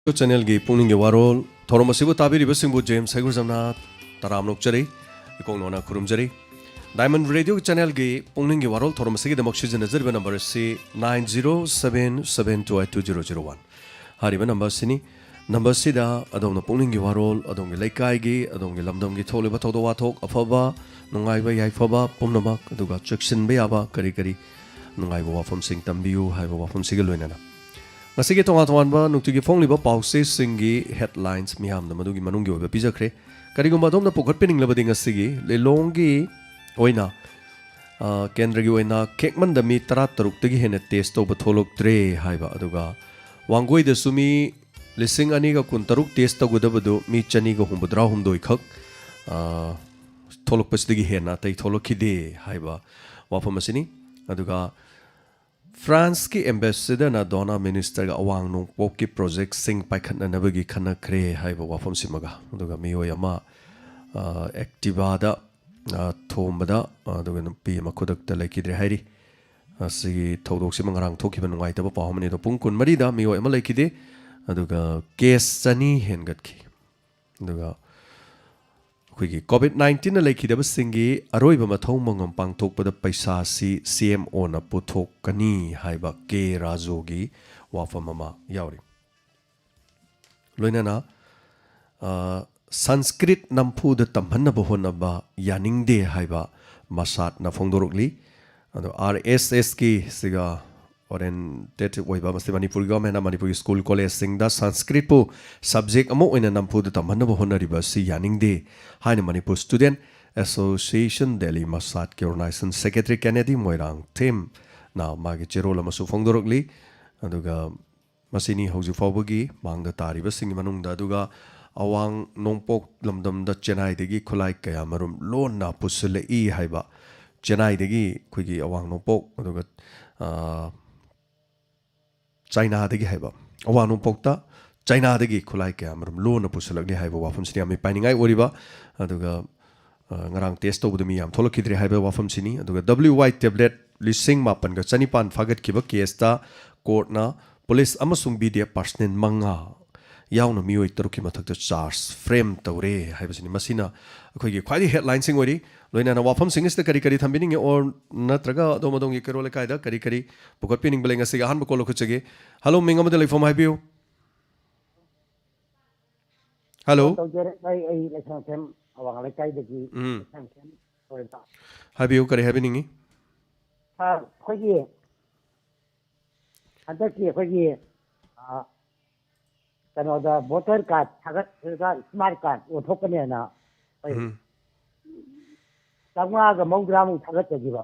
Channel की पुनिंग के वारोल theorem असिबु ताबिरिबा सिंबु James हैगुरजमना तराम नोकचरी इकोंगनोना खुरुमजरी diamond radio channel की पुनिंग के वारोल थोरम असिगे दमक सिजनजरबा नंबर सी 9077282001 हारिबा नंबर सिनी नंबर सिदा अदोंना पुनिंग के वारोल अदोंगे लेकाई की अदोंगे लमदम की थोलेबा थोदो वाथोक अफबा नुंगाइबा याइफबा पुमनमक अदुगा चेक्सिनबा याबा करी करी नुंगाइबा वाफम सिंग तंबियु हाइबा वाफम सिगे लोइनाना ngasi ke tonga tongan ba nukti ke phong liba pause singi headlines miham na madugi manung gi oba pijakre karigumba dom na pokhat pening labadi ngasi gi lelongi oina kendra gi oina kekman da mi 13 tagi hena test to batholok tre haiba aduga wangoi da sumi lising ani ga kun taruk test to godabadu mi chani ga humbudra humdoi khak tholok pasdigi hena tai tholok khide haiba wafamasini aduga France की ambassador ना दोना minister का अवांग नोंग पोक की project सिंग पाइखन ना नबगी खना क्रे हाय बो वाफम सिमगा दुगा मियो यमा एक्टिवा दा थोमबदा दुगा नपी मखुदक त लेकिद्रे हाइरी असि थौदोक सिम ngarang थोखिबा नुंगाइ तब पाहमनि तो पुंग कुन मरी दा मियो एमा लेकिदे दुगा केस चनी हेनगत की दुगा अखोइगी कोविड-19 लेखिदब सिंगी अरोइबा मथौ मंगम पांगथोकपद पैसा सी CMO ना पुथोकनी हाइबा के राजोगी वाफम अमा यावरी लोइनाना संस्कृत नमफुद तमहनब होनबा यानिंगदे हाइबा मसात ना फोंदोरकली अदो RSS की सिगा oriented oiba masti manipur government manipur school college singda sanskrit pu subject amo oina nampu da tamhanna bo honariba si yaningde haina manipur student association delhi masat ke organization secretary kennedy moirang team na magi cherol amasu phongdorokli aduga masini hauju fawbagi mangda tariba singi manungda aduga awang nongpok lamdam da chennai degi khulai kaya marum lon na pusule I haiba chennai degi khuigi awang nongpok aduga China degi haiba awanu pokta China degi khulai kya marum lona pusalagni haiba wafam sini ami painingai oriba aduga ngarang test to budumi yam tholokidri haiba wafam sini aduga WY tablet lising mapan ga chanipan fagat kiba case ta court na police amasung BDF personnel manga yauna mioi taruki mathak ta charge frame tawre haiba sini masina akhoi gi khwadi headline sing ori loina na wafam sing is kari kari thambini nge or natraga domodong gi kerole kaida kari kari pokot pining belenga siga han bokolo khachege hello minga model form haibiu hello haibiu kari haibiningi khoi hada ki khoi kano da voter card thagat ga smart card othokane na tangwa ga mongdra mu thagat ji ba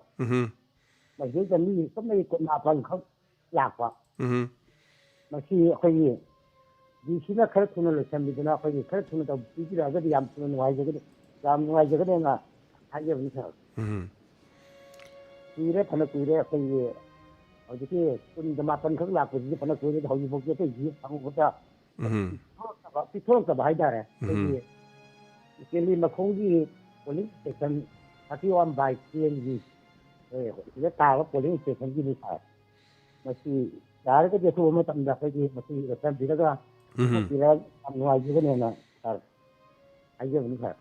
ma ji ga mi somai ko na pan khak yak ba ma si khoi di sina khar thuna lo sambi na khoi khar thuna da bi ra ga yam thuna wai ga na haje bi sa kuire phana kuire khoi 어저께 좀 마pan khak lak ji phana kuire hauji bok je ji phang ko ta 피토록 다 많이 다래. 그게 막공기 폴링 스테이션 파티원 바이 CNG 이제 따로 폴링 스테이션 기니 사. 마치 다르게 제수 오면 담다 거기 마치 어떤 비라가 비라 안와지거나 다 아이게 무슨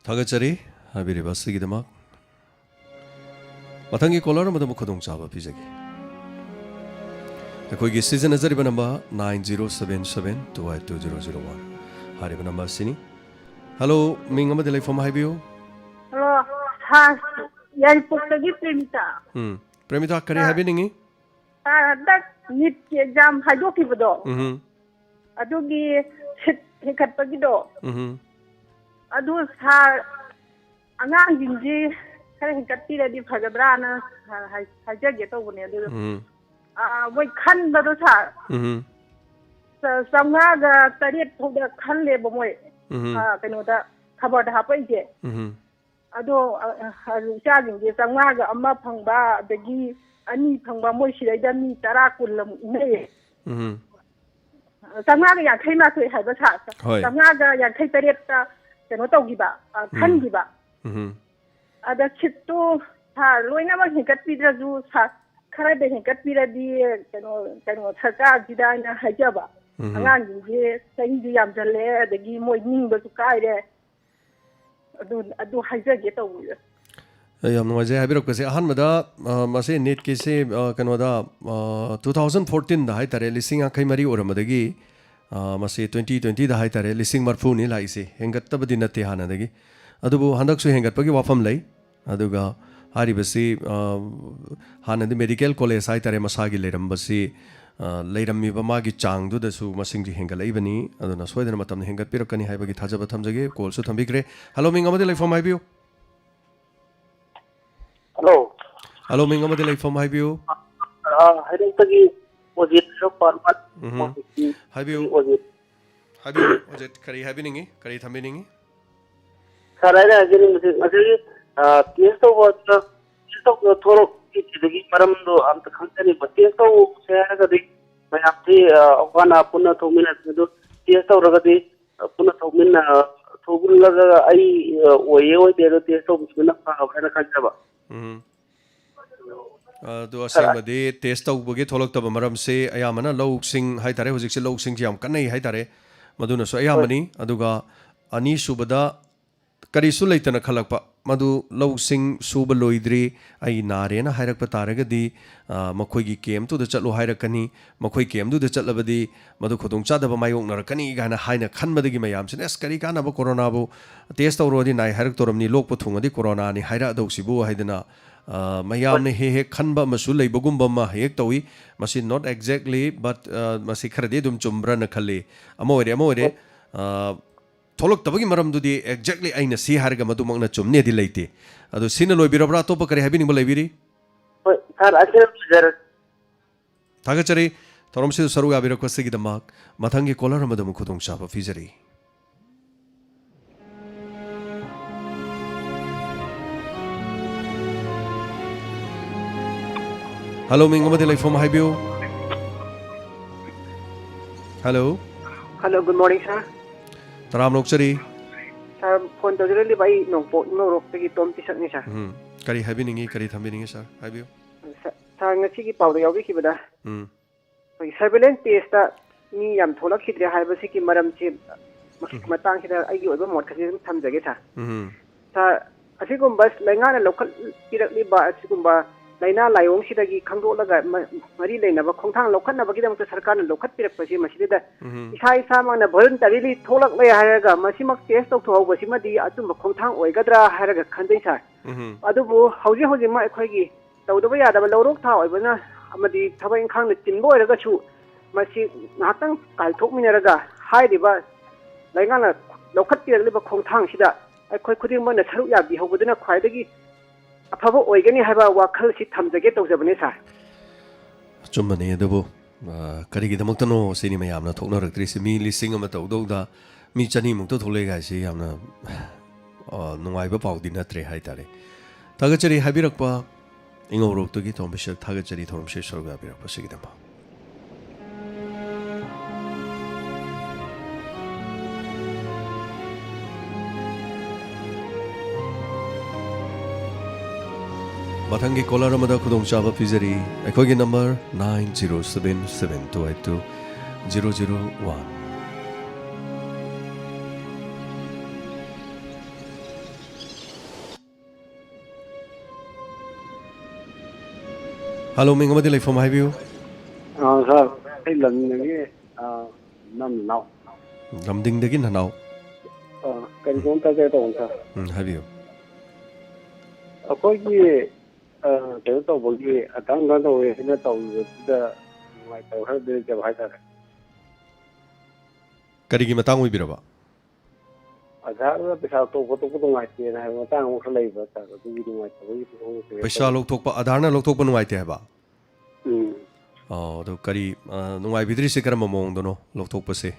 타가짜리 하비리 바스기드막 마탕기 콜라로 모두 코동 잡아 비자기 कोई season नजर बा number 9077282001 हारे बा number सिनी hello मिंग अमदे life form हाइबियो hello हां यार पोक्तगी प्रेमिता करे हाइबि निंगी दक नीट एग्जाम हाइदोकिबदो अदुगी हेकटपगिदो अदु सा angang jinji खरे हेकटपिरदि फगद्राना हाइजगे तोबने अदु वही खन बदो था संगा गा तरियत थोड़ा खन ले बमोय कनो दा खबर दा हापै जे अदो चाजिंग जे संगा गा अम्मा फंगबा दगी अनि फंगबा मोय सिराइदा मी 10 कुलम ने संगा गा याखै मा थै हाइबा था संगा गा याखै तरियत ता कनो तौगिबा खनगिबा अदा छिट्टो था लोइना मा हेकट पिद्राजु सा खरा दे हेकट पिरादी कनो सरकार जिदा ना हाइजाबा ꯑꯉꯥꯡꯁꯤꯡꯁꯦ ꯆꯍꯤꯁꯨ ꯌꯥꯝꯁꯜꯂꯛꯑꯦ ꯑꯗꯒꯤ ꯃꯣꯏ ꯅꯤꯡꯕꯁꯨ ꯀꯥꯏꯔꯦ ꯑꯗꯨ ꯍꯥꯏꯖꯒꯦ ꯇꯧꯕꯤꯔ ꯌꯥꯝ ꯅꯨꯡꯉꯥꯏꯖꯩ ꯍꯥꯏꯕꯤꯔꯛꯄꯁꯦ ꯑꯍꯥꯟꯕꯗ ꯃꯁꯤ ꯅꯤꯠꯀꯤꯁꯦ ꯀꯩꯅꯣꯗ 2014ꯗ ꯍꯥꯏꯇꯥꯔꯦ 53 ꯑꯣꯏꯔꯝꯕꯗꯒꯤ ꯃꯁꯤ 2020ꯗ ꯍꯥꯏꯇꯥꯔꯦ 40,000ꯅꯤ ꯂꯥꯛꯏꯁꯦ ꯍꯦꯟꯒꯠꯇꯕꯗꯤ ꯅꯠꯇꯦ ꯍꯥꯟꯅꯗꯒꯤ ꯑꯗꯨꯕꯨ ꯍꯟꯗꯛꯁꯨ ꯍꯦꯟꯒꯠꯄꯒꯤ ꯋꯥꯐꯝ ꯂꯩ ꯑꯗꯨꯒ ꯍꯥꯏꯔꯤꯕꯁꯤ ꯍꯥꯟꯅꯗꯤ ꯃꯦꯗꯤꯀꯦꯜ ꯀꯣꯂꯦꯖ ꯍꯥꯏꯇꯥꯔꯦ ꯃꯁꯥꯒꯤ ꯂꯩꯔꯝꯕꯁꯤ ꯂꯩꯔꯝꯃꯤꯕ ꯃꯥꯒꯤ ꯆꯥꯡꯗꯨꯗꯁꯨ ꯃꯁꯤꯡꯁꯤ ꯍꯦꯟꯒꯠꯂꯛꯏꯕꯅꯤ ꯑꯗꯨꯅ ꯁꯣꯏꯗꯅ ꯃꯇꯝꯗ ꯍꯦꯟꯒꯠꯄꯤꯔꯛꯀꯅꯤ ꯍꯥꯏꯕꯒꯤ ꯊꯥꯖꯕ ꯊꯝꯖꯒꯦ ꯀꯣꯜꯁꯨ ꯊꯝꯕꯤꯈ꯭ꯔꯦ ꯍꯜꯂꯣ ꯃꯤꯡ ꯑꯃꯗꯤ ꯂꯩꯐꯝ ꯍꯥꯏꯕꯤꯌꯨ Hello. ꯍꯜꯂꯣ ꯃꯤꯡ ꯑꯃꯗꯤ ꯂꯩꯐꯝ ꯍꯥꯏꯕꯤꯌꯨ ꯍꯩꯔꯣꯛꯇꯒꯤ ꯑꯣꯖꯤꯠ ꯁꯣꯄꯥꯟ ꯍꯥꯏꯕꯤꯌꯨ ꯑꯣꯖꯤꯠ ꯍꯥꯏꯕꯤꯌꯨ ꯑꯣꯖꯤꯠ ꯀꯔꯤ ꯍꯥꯏꯕꯤꯅꯤꯡꯉꯤ ꯀꯔꯤ ꯊꯝꯕꯤꯅꯤꯡꯉꯤ ꯁꯥꯔ ꯑꯩꯅ ꯍꯥꯏꯖꯅꯤꯡꯕꯁꯤ ꯉꯁꯥꯏꯒꯤ ꯇꯦꯁ ꯇꯧꯕ ꯊꯣꯛꯂꯛꯈꯤꯕꯒꯤ ꯃꯔꯝꯗꯣ ꯑꯝꯇ ꯈꯪꯖꯅꯤꯡꯕ ꯇꯦꯁ ꯇꯧꯕꯁꯦ ꯍꯥꯏꯔꯒꯗꯤ ꯃꯌꯥꯝꯁꯤ ꯑꯋꯥꯅ ꯄꯨꯟꯅ ꯊꯣꯛꯃꯤꯟꯅꯁꯤ ꯑꯗꯨ ꯇꯦꯁ ꯇꯧꯔꯒꯗꯤ ꯄꯨꯟꯅ ꯊꯣꯛꯃꯤꯜꯂꯒ ꯑꯩ ꯑꯣꯏꯌꯦ ꯑꯣꯏꯗꯦ ꯑꯗꯣ ꯇꯦꯁ ꯇꯧꯕꯁꯤꯅ ꯐꯕ ꯍꯥꯏꯅ ꯈꯟꯖꯕ ꯑꯗꯣ ꯑꯁꯦꯡꯕꯗꯤ ꯇꯦꯁ ꯇꯧꯕꯒꯤ ꯊꯣꯛꯂꯛꯇꯕ ꯃꯔꯝꯁꯤ ꯑꯌꯥꯝꯕꯅ ꯂꯧꯁꯤꯡ ꯍꯥꯏꯇꯥꯔꯦ ꯍꯧꯖꯤꯛꯁꯦ ꯂꯧꯁꯤꯡꯁꯤ ꯌꯥꯝ ꯀꯟꯅꯩ ꯍꯥꯏꯇꯥꯔꯦ ꯃꯗꯨꯅꯁꯨ ꯑꯌꯥꯝꯕꯅꯤ ꯑꯗꯨꯒ ꯑꯅꯤꯁꯨꯕꯗ ꯀꯔꯤꯁꯨ ꯂꯩꯇꯅ ꯈꯜꯂꯛꯄ ꯃꯗꯨ ꯂꯧꯁꯤꯡ ꯁꯨꯕ ꯂꯣꯏꯗ꯭ꯔꯤ ꯑꯩ ꯅꯥꯔꯦꯅ ꯍꯥꯏꯔꯛꯄ ꯇꯥꯔꯒꯗꯤ ꯃꯈꯣꯏꯒꯤ ꯀꯦꯝꯞꯇꯨꯗ ꯆꯠꯂꯨ ꯍꯥꯏꯔꯛꯀꯅꯤ ꯃꯈꯣꯏ ꯀꯦꯝꯞꯇꯨꯗ ꯆꯠꯂꯕꯗꯤ ꯃꯗꯨ ꯈꯨꯗꯣꯡꯆꯥꯗꯕ ꯃꯥꯌꯣꯛꯅꯔꯛꯀꯅꯤ ꯍꯥꯏꯅ ꯈꯟꯕꯗꯒꯤ ꯃꯌꯥꯝꯁꯤꯅ ꯑꯁ ꯀꯔꯤ ꯀꯥꯟꯅꯕ ꯀꯣꯔꯣꯅꯥꯕꯨ ꯇꯦꯁ ꯇꯧꯔꯨꯔꯗꯤ ꯅꯥꯏ ꯍꯥꯏꯔꯛꯇꯧꯔꯝꯅꯤ ꯂꯣꯛꯄ ꯊꯨꯡꯉꯗꯤ ꯀꯣꯔꯣꯅꯥꯅꯤ ꯍꯥꯏꯔꯛꯑꯗꯧꯁꯤꯕꯨ ꯍꯥꯏꯗꯅ ꯃꯌꯥꯝꯅ ꯍꯦꯛ खनबा मसु लेबगुम्बा मा हेक तवी मसी नॉट एक्जैक्टली बट मसी खरदे दुम चुम्ब्रन खले अमोरे थोलक तबगी मरमदुदी एक्जैक्टली आइना सी हारगा मदुमकना चुमने दि लेते अदु सिन लोइबिरब्रा तोप करे हाबिनिंग बलाइबिरी होय सर असेल जर थागचरी थोरमसि सरुगा बिरकसगी दमाक मथंगी collar मदम खुदोंग Chaba फिजरी Hello, Mingomadi Lifeform Hibio. Hello. Hello, good morning, sir. Taram Noksari. Sir, phone to really buy no rock to get Tom Tisha, sir. Kari Habiningi, Kari Tamining, sir. Hibio. Sir, Nasi powder, Yawiki, but surveillance test me am told Hidra Hibasiki, Madam Chip, Matang Hida, I give them what can come together. Sir, I think on bus Langana local directly by Sigumba. Laina Layong Sidagi Kangola Marie Lena, Kontang Lokana Bagam to Sarkan, Lokat Pirapasi, Masida. Isai Sama and a voluntarily Tolak Lay Haraga, Masimak test of Wasima di Atum Kontang, Oigadra Haraga Kandisa. Adubu, Hausi Hosima Quagi, Tawaya, the Loro Tower, Amadi Tawain Kang, the Timbo Ragachu, Masi Natang, I took Mineraga, Heidi Bas, Langana, Lokat Liba Kontang Shida. I couldn't want the Saruya be within a quietly. अफब ओइगनी हाबा वाखल सि थमजगे तौजबने सा चुम्मने दबो करिगि दमक्तनो सिनि मयामना थोकनरक्त्रिसि मी लिसिंग अमा तौदौदा मी चनी मुक्तो थोले गाइसि यामना नुंगाइबा पाउदि नत्रे हाइतारे थागचरी हाबिरकपा इंगौरोक्तोगि थोमबिसक थागचरी थोरमसे सरगा बिरकपा सिगिदमा Matangi kolar amada khudong chaba pizari aikogi number 9077282001 Hello ming amadi life from Highview sir ai lam ngi nam naw lamding dagi nanaw kan gon ta ge tong sa Highview akogi cái tàu bồi gì tăng đó rồi nó tàu ngoài tàu hết đi cho phải rồi Karigi matang uibiraba giá nó bây giờ tàu có ngoài tiền này nó tăng không lấy vào tàu cái gì ngoài tàu cái Paisa lok thokpa adharna lok thokpa nuai te ba do kari nuai bidri se karam mong dono lok thokpa se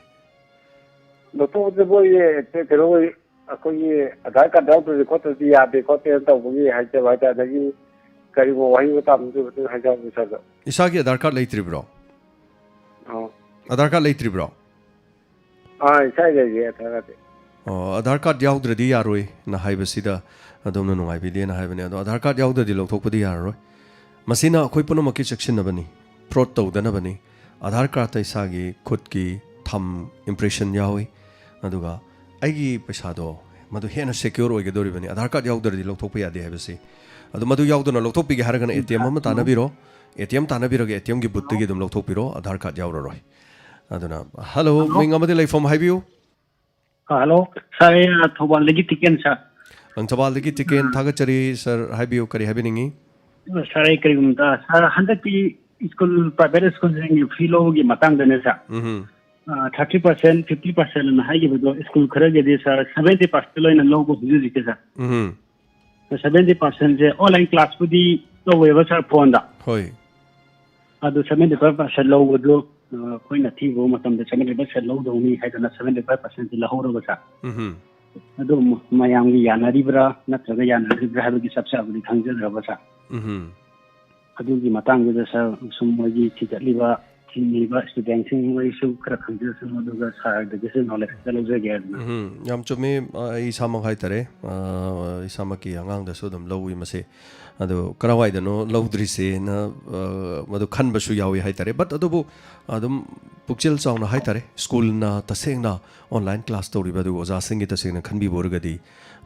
nó tàu cái bồi cái rồi akogi agar ka daw to ko to dia be ko te tàu bồi hay cho phải là cái kari wo wahi tam tu hay cho bisa ga Isagi Aadhaar card leitri bro Aadhaar card leitri bro sai ga ye ta ga Aadhaar card yaudradi yaroi na haibasida adomna nungai bide na haibane ado Aadhaar card yaudradi lokthokpadi yaroi masina akhoi puno makki section na bani fraud tawdana bani Aadhaar card ta isagi khud ki thumb impression यावी अदुगा आइगी पैसादो मधु हेन secure ओइगदोरिबनी आधार card याउदरदि लौथोकप यादे हाबसे अदु मधु याउदना लौथोकपिगे हारगना ATM अमा तानाबिरो ATM तानाबिरगे ATM गी बुत्तगी दुम लौथोकपिरो Aadhaar card याउररोय अदुना हेलो मिंग अमदि लाइफम हाइबियो हेलो सर थौबालदगी टिकेन सर ang थौबालदगी टिकेन थागचरी सर हाइबियो करी हाबिनिंगी सर करीगुमता सर हंदकी स्कूल प्राइवेट स्कूल जिंग फी लोगी मतंग दने सर 30% 50% ना हाइगिबदो स्कूल खरगेदि सर 70% लोइना लोगो हुजुजिके सर तो 70% जे ऑनलाइन क्लास पुदी लोवेबा सर फोन दा होय अदु 75% लोगो कोइना थिगो मतम दे 70% लोगदोनी हाइदना 75% लहौरबा सर अदो मयांगी यानारिब्रा नत्रगा यानारिब्रा हाबगी सबसे अबदि खंगजद्रबा सर अदुगी मतंग दे सर सुमगी थिगलिबा थिनिबा स्टूडेंट सिंग वैसु खरा खंगजसु मदुगा सर दगे नॉलेज चलोजगे याम चुमे इसामक हाइतरे इसामकी अंगांग दसु दम लौई मसे अदो करावाइदनो लौद्रिसे ना मदु खनबसु यावी हाइतरे बट अदुबु अदुम पुक्चेल चाउना हाइतरे स्कूल ना तसेंगना ऑनलाइन क्लास तौरिबदु ओजा सिंगी तसेंगना खनबि बोरगदी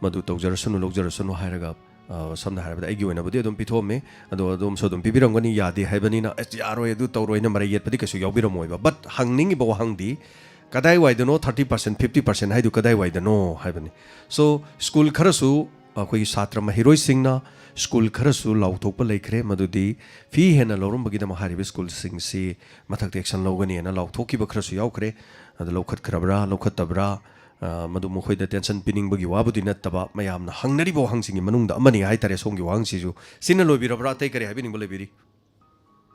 मदु तौजरसनु लौजरसनु हाइरगा समना हाइरबदा आइगी ओइनाबदि अदुम पिथोमे अदो अदुम सोदुम पिबिरंगनी यादे हाइबनिना यारोय अदु तौरोइना मरै येतपदि कसु यावबिरमोइबा बट हंगनिंगी बो हंगदी कदाई वाइदनो 30% 50% हाइदु कदाई वाइदनो हाइबनि सो स्कूल खरसु अखोई छात्र महिरोइ सिंगना स्कूल खरसु लाउथोप लेखरे मदुदी फी हेना लौरमबगिदम हारिबे स्कूल सिंगसी मथक एक्शन लौगनी हेना लाउथोकिब खरसु यावखरे अदु लौखत खरबरा लौखतबरा मदु मखोइदा टेंशन पिनिंगबगी वाबुदी नत्तबा मयामना हंगनरिबो हंगसिंगी मनुंगदा अमनि हाइतरे सोंगी वांगसिजु सिन लोबिरबरा तै करे हाबिनिंग लेबिरी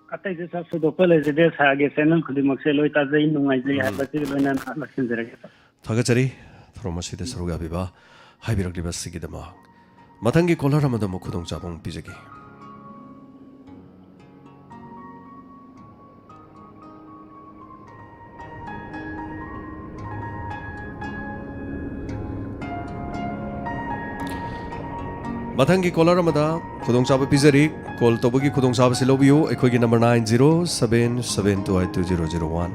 अतै जे सब सुदोपल जे सागे चैनल खुदिमक्से लोइ ताजै नुंगाइजै हाबति लोइना लक्षिनजरगे थागचरी थ्रोमसिदे सरुगाबिबा हाइबिरगलिबा सिगिदमा मथंगी कोलर अमदा मुखुदोंग चाबोंग पिजगी मथंगी कोलर अमदा खुदोंग चाबो पिजरी कॉल तोबगी खुदोंग चाबो सिलोबियो एखोगी नंबर 9077722001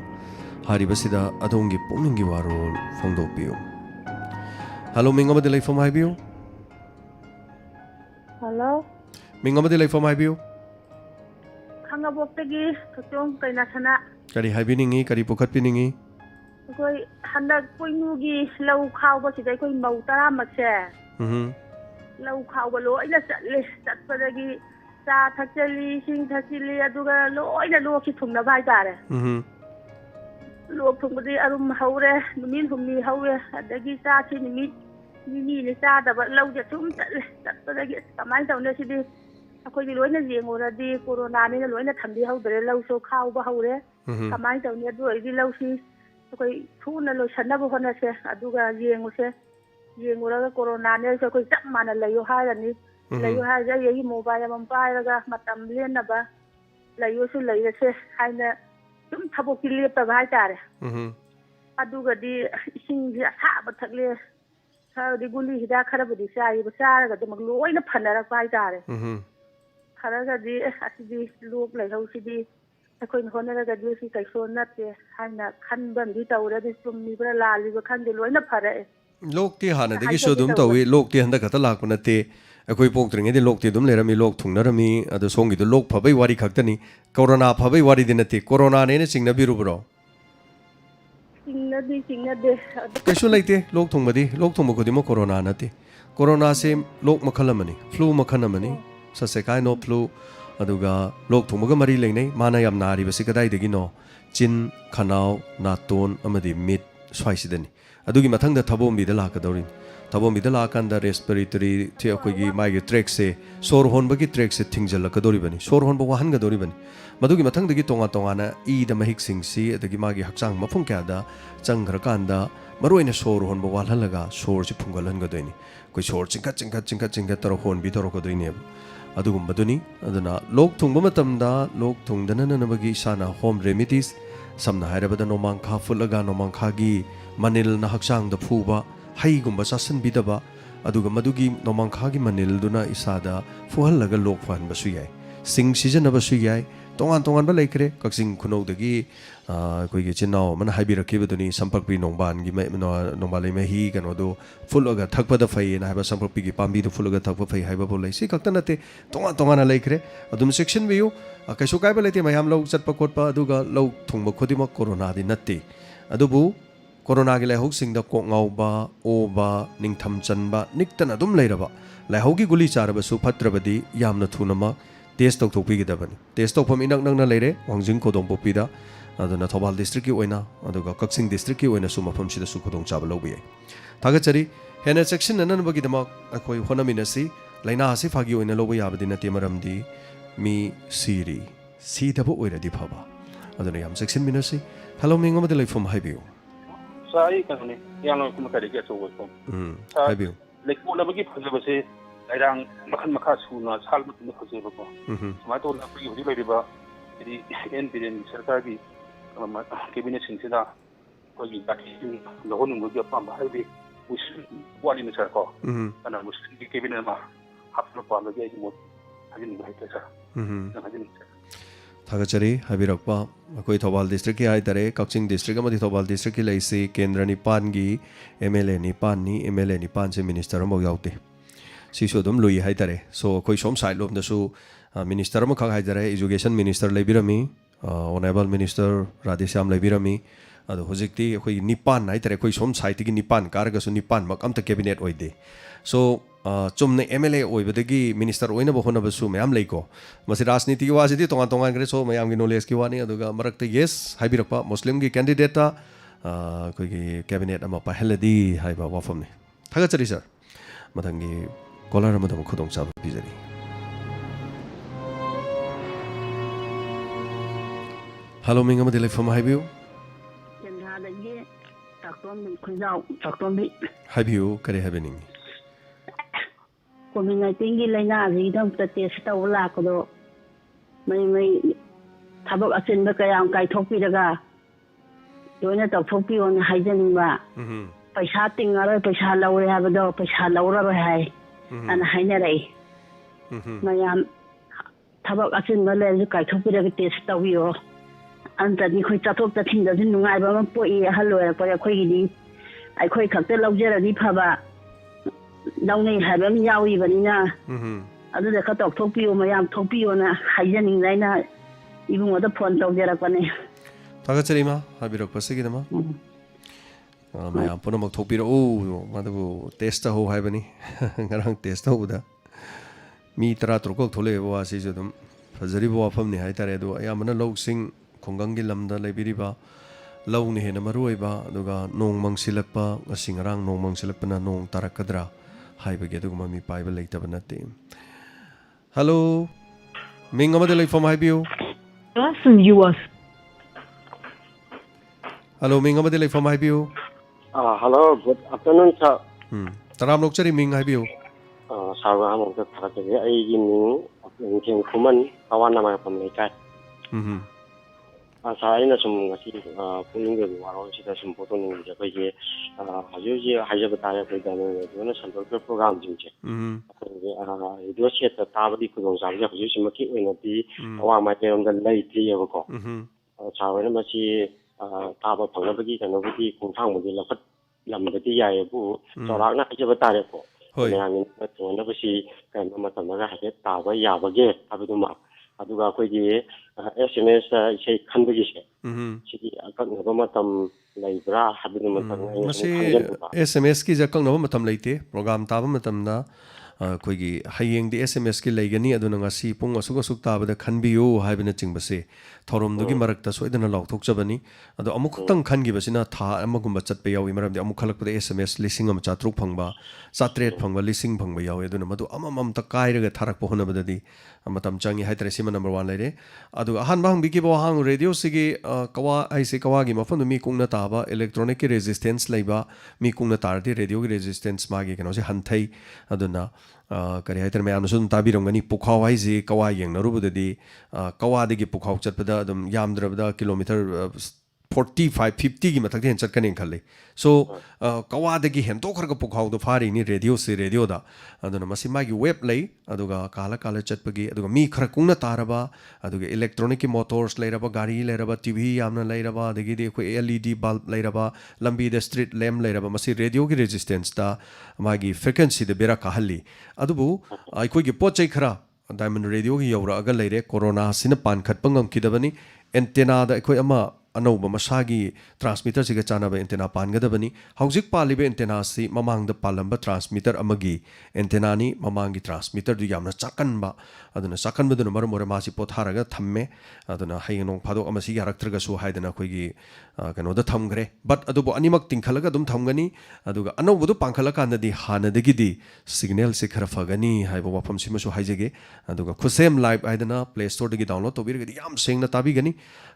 हारिबसिदा अदोंगी पुनिंगी वारोल फोंदोपियो हेलो मिंग अमदि लाइफम हाइबियो हेलो मिंग अमदि लाइफम हाइबियो खंगाबोक्तगी थचोंग कैनासना करी हाइबिनिंगी करी पुखतपिनिंगी कोई हंदक कोइनुगी लौ खावबसिदा कोई मौ 10 मसे लौ खावबा लोइना चले चटपदगी चा थचली सिंग थचली अदुगा लोइना लोकी थुंगनबा हाइतारे लोक थुंगबदी अरुम हौरे नुमिन हुमनी हौरे अदगी चाची निमित निनी चादबा लौजे सुम चले चटपदगी कमाइ तौने सिदी अखोइदि लोइना जेंगोरदी कोरोना ने लोइना थंबी हौदरे लौसो खावबा हौरे कमाइ तौने अदु ओइदि लौसी अखोइ थुना लोइसनबा होनसे अदुगा जेंगोसे येंगुरगा कोरोना ने कोई चप माना लयो हारनी लयो हाजा यही मोबाइल अमम पायरगा मतम लेनबा लयोसु लयसे हाइना तुम थबोकी लेपबा हाइतारे अदुगदी इसिंग असाबा थकले खरदी गुली हिदा खरबदी चाइबा चारगा दमक लोइना फनरक हाइतारे खरगदी असिदी लोक लयहौसिदी अखोइन होनरगदी सि कैसो नते हाइना खनबंदी तौरदी चुम्मीबरा लालिबा खंदे लोइना फरए लोकती हानदगी सोदुम तवी लोकती हंदा खता लाक नते अखोई पोक्तरिंगे लोकती दुम लेरमी लोक थुंगनरमी अदो सोंगी लोक फबै वारी खक्तनी कोरोना फबै वारी दिनते कोरोना ने चिंगनबिरुब्रो चिंगनदे कैसु लेते लोक थुंग खुदिमो कोरोना नते कोरोना से लोक मखलमनी फ्लू मखनमनी ससे काइनो फ्लू अदुगा लोक थुंगगा मरी लेनै माना याम नारिबसि कदाइदगिनो चिन खनाव नातोन अमदि मिट स्वाइसिदनी अदुगी मथंग थबोंबीद लाकदौरी थबोंबीद लाकंद रेस्पिरेटरी थे अखोगी माइगे ट्रैक से सोर होनबगी ट्रैक से थिंगजलकदौरीबनी सोर होनब वाहनगदौरीबनी मदुगी मथंगदगी तोंगा तोंगाना ईद महिक सिंगसी अदगी मागी हक्चांग मफुं क्यादा चंग्रकांदा मरोइना सोर होनब वालहलगा सोर से फुंगलहनगदोइनी कोई सोर चिंखत तरो होनबी तरोकदोइने अदुगुंबदुनी अदुना लोक थुंगब मतमदा लोक थुंगदननबगी इसाना होम रेमिडीज समना हायरबदा नोमांखा फुलगा नोमांखागी मनिल ना हक्चांग द फुबा हाईगुंबा चासनबीदबा अदुगा मदुगी नोमांखागी मनिल दुना इसादा फुहलगा लोक फहनबसु याय सिंग सिजनबसु याय तोंगान तोंगान बा लेखरे कक्सिंग खुनौदगी कोई चिन्नाव मन हाइबिरखिबदुनी संपर्कपी नोंबानगी नोंबालै मही कनोदो फुलगा थकपद फै ना हाइबा संपर्कपी पांबी दो फुलगा थकप फै हाइबा बो लैसी खक्ता नते तोंगान तोंगान लेखरे अदुम सेक्शन बियु कैसु काइबा लेते मयाम लौ चटप कोटपा अदुगा लौ थुंगब खुदिमक कोरोना दि नते अदुबु कोरोना के लाइहौग सिंगदा कोक ngauba ओबा निंगथम चनबा निक्तन अदुम लैरबा लाइहौगी गुली चारबसु फत्रबदी यामना थुनमा टेस्ट तौथोकपीगदबनी टेस्ट तौफम इनक नंगना लेरे वांजिंग कोदोंपोपीदा अदुना थौबाल डिस्ट्रिक्ट की ओइना अदुगा कक्सिंग डिस्ट्रिक्ट की ओइना सु मफम सिदा सु खुदोंग चाबा लौबी थागचरी हेना सेक्शन ननबगीदमक अखोय होनमिनसी लाइना आसी फागी ओइना लौबा याबदी नते मरमदी मी सीरी सीदबो ओइरदी फबा अदुना याम सेक्शन मिनसी हेलो मिंग अमदे लाइफम हाइबियो साई कने यानो कुम करी के चोगो को हाइबियो लेकोनबगी फजबसे लाइरांग मखन मखा सुना साल मतम फजेबको समाय तो लापगी हुजि लैरिबा यदि एनपीएन सरकार की कैबिनेट सिंसिदा कोई गाठी लहोनुंगो पाम हाइबी वाली सर को अना मुस्लिम की कैबिनेट मा हाफनो पालगे आई मोट हजिन भाइते सर हजिन थागचरी हाबिरकपा अखोई थौबाल डिस्ट्रिक्ट की हाइतरे कक्सिंग डिस्ट्रिक्ट अमदि थौबाल डिस्ट्रिक्ट की लैसी केंद्र निपान की एमएलए निपान नी एमएलए निपान से मिनिस्टर अमो याउते सिसु दम लुई हाइतरे सो अखोई सोम साइड लोम दसु मिनिस्टर अमो खग हाइतरे एजुकेशन मिनिस्टर लेबिरमी ऑनरेबल मिनिस्टर राधेश्याम लेबिरमी अदो होजिक्ति अखोई निपान हाइतरे अखोई सोम साइड की निपान कारगसु निपान मक अमत कैबिनेट ओइदे सो चुमने एमएलए ओइबदगी मिनिस्टर ओइनबो होनबसु मयाम लेको मसि राजनीति की वासिदि तोंगान तोंगान ग्रे सो मयाम की नॉलेज की वानी अदुगा मरक्ते यस हाइबिरकपा मुस्लिम की कैंडिडेट कोई कैबिनेट अमा पाहलदी हाइबा वाफमने थागचरी सर मथंगी कॉलर अमदम खुदोंग चाब बिजरी हेलो मिंग अमदि लाइफम हाइबियो चंद्रादगी ताक्तोम खुजाव ताक्तोम भी हाइबियो करे हाइबेनिंग कोविड-19 की लाइना अजीदम टेस्ट तौ लाकदो मई थबक अचिनब कयाम काइथोकपीरगा लोइना तौथोकपियोन हाइजनिबा पैसा तिंगारो पैसा लौरे हाबदो पैसा लौररो हाय अन हाइनरई मयाम थबक अचिनब लेजु काइथोकपीरगा टेस्ट तौबियो अंतनी खोई चथोक तथिंदजु नुंगाइबा म पोई हलोय पर अखोइगिदी अखोइ खक्ते लौजरदी फबा लौनै हाइबम याउइबनिना अदुदा ख तौथोकपियो मयाम थोकपियोना हाइजनिंगलाइना इबुंगोदा फोन तौजरकपने थागचरीमा हाबिरकपसिगिदमा मयाम पुनमक थोकपिरो ओ मदबु टेस्ट हो हाइबनी ngरang टेस्ट होबदा मी 13 थोले वासी जदम फजरिबो वाफमनि हाइतारे दो अयामना लौसिंग खोंगंगी लमदा लेबिरिबा लौनि हेना मरुइबा अदुगा नोंग मंगसिलकपा ngरang नोंग मंगसिलकपना नोंग तारकदरा हाइबगे अदुगमा मी पाइबा लेतबा नते हेलो मिंग अमदे लाइफम हाइबियो हेलो मिंग अमदे लाइफम हाइबियो हेलो गुड आफ्टरनून सर तराम लोकचरी मिंग हाइबियो सागा हमक थागते आइगी मिंग खें खुमन कावाना मा पम लेकाय साइना सुम ngasi पुलिंग वारो सिदा सुम फोटो नि जबे हजोजी हाइजब तारे पैदाने जोना संपर्क प्रोग्राम जिंचे रेडियो सेट ताबदी खुदों जाबजे हजो सिमकी ओइनदी अवा माइतेरम द लैथि यबको सावना मसी ताबा फंगबगी कनोबदी खुंथांबदी लखत लमबदी यायबु चौराकना हाइजब तारे को यानि तोनबसी कन मतमगा हाइजे ताबा याबगे हाबदुमा अदुगा कोइगी एसएमएस इसे खनबगिसे सिदी अकनबा मतम लैब्रा हाबदु मतम मसे एसएमएस की जकंगनबा मतम लैते प्रोग्राम ताबा मतमना कोइगी हयेंग दि एसएमएस की लैगनी अदुना ngasi पुंग असुग असुक ताबदा खनबियो हाइबना चिंगबसे थौरमदुगी मरकता सोइदना लौथोकजबनी अदो अमुखतंग खनगिबसिना था अमगुंबा चटपे यावी मरमदि अमुख खलकपदे एसएमएस लिसिंग अम चात्रुक फंगबा सात्रेट फंगबा लिसिंग फंगबा यावी अदुना मदु अममम त काइरगा थारक पोहनबददी मतम चंगी हाइतरे सिमा नंबर 1 लेरे अदु अहान बांग बिकी बो हांग रेडियो सिगी कवा आइसे कवागी मफन मी कुंगना ताबा इलेक्ट्रॉनिक की रेजिस्टेंस लैबा मी कुंगना तारदि रेडियो की रेजिस्टेंस मागी कनोसे हंथै अदुना करी हाइतर मैं अनुसुन ताबिरंगनी पुखाव हाइजे कवा येंगनरुबददी कवादगी पुखाव चटपदा अदम यामद्रबदा किलोमीटर 45 50 की मथक हेन चटकने खले सो कवादगी हेंतोखरग पुखाउदो फारिनी रेडियो से रेडियोदा अदुना मसी मागी वेब लई अदुगा काला काला चटपगी अदुगा मी खर कुंगना तारबा अदुगा इलेक्ट्रॉनिक की मोटर्स लेरबा गाड़ी लेरबा टीवी यामना लेरबा अदगी कोई एलईडी बल्ब लेरबा लंबी द स्ट्रीट लैम्प लेरबा मसी रेडियो की रेजिस्टेंस ता मागी फ्रीक्वेंसी द बेरा कहली अदुबु अखोई की पोचै खरा डायमंड रेडियो की यौरा अगर लेरे कोरोना सिन पान खतपंगम किदबनी एंटेना द अखोई अमा अनौब मसागी ट्रांसमीटर से चानब एंटेना पानगदबनी हौजिक पालिबे एंटेना से ममांग पालंब ट्रांसमीटर अमगी एंटेनानी ममांगी ट्रांसमीटर दु यामना चाकनबा अदुना चाकनबदुना मरम मोरे मासी पोथारगा थम्मे अदुना हयनों फादो अमसी यारक्त्रगसु हायदना खोगी कनोदा थमग्रे बट अदुबो अनिमक तिंखलगा दुम थमगनी अदुगा अनौबदु पांखला कानदि हानदगिदि सिग्नल से खर Phagni हायबो वफम सिमसु हायजेगे अदुगा खुसेम live हायदना play store दगी download तोबिरगदि याम सेंगना ताबिगनी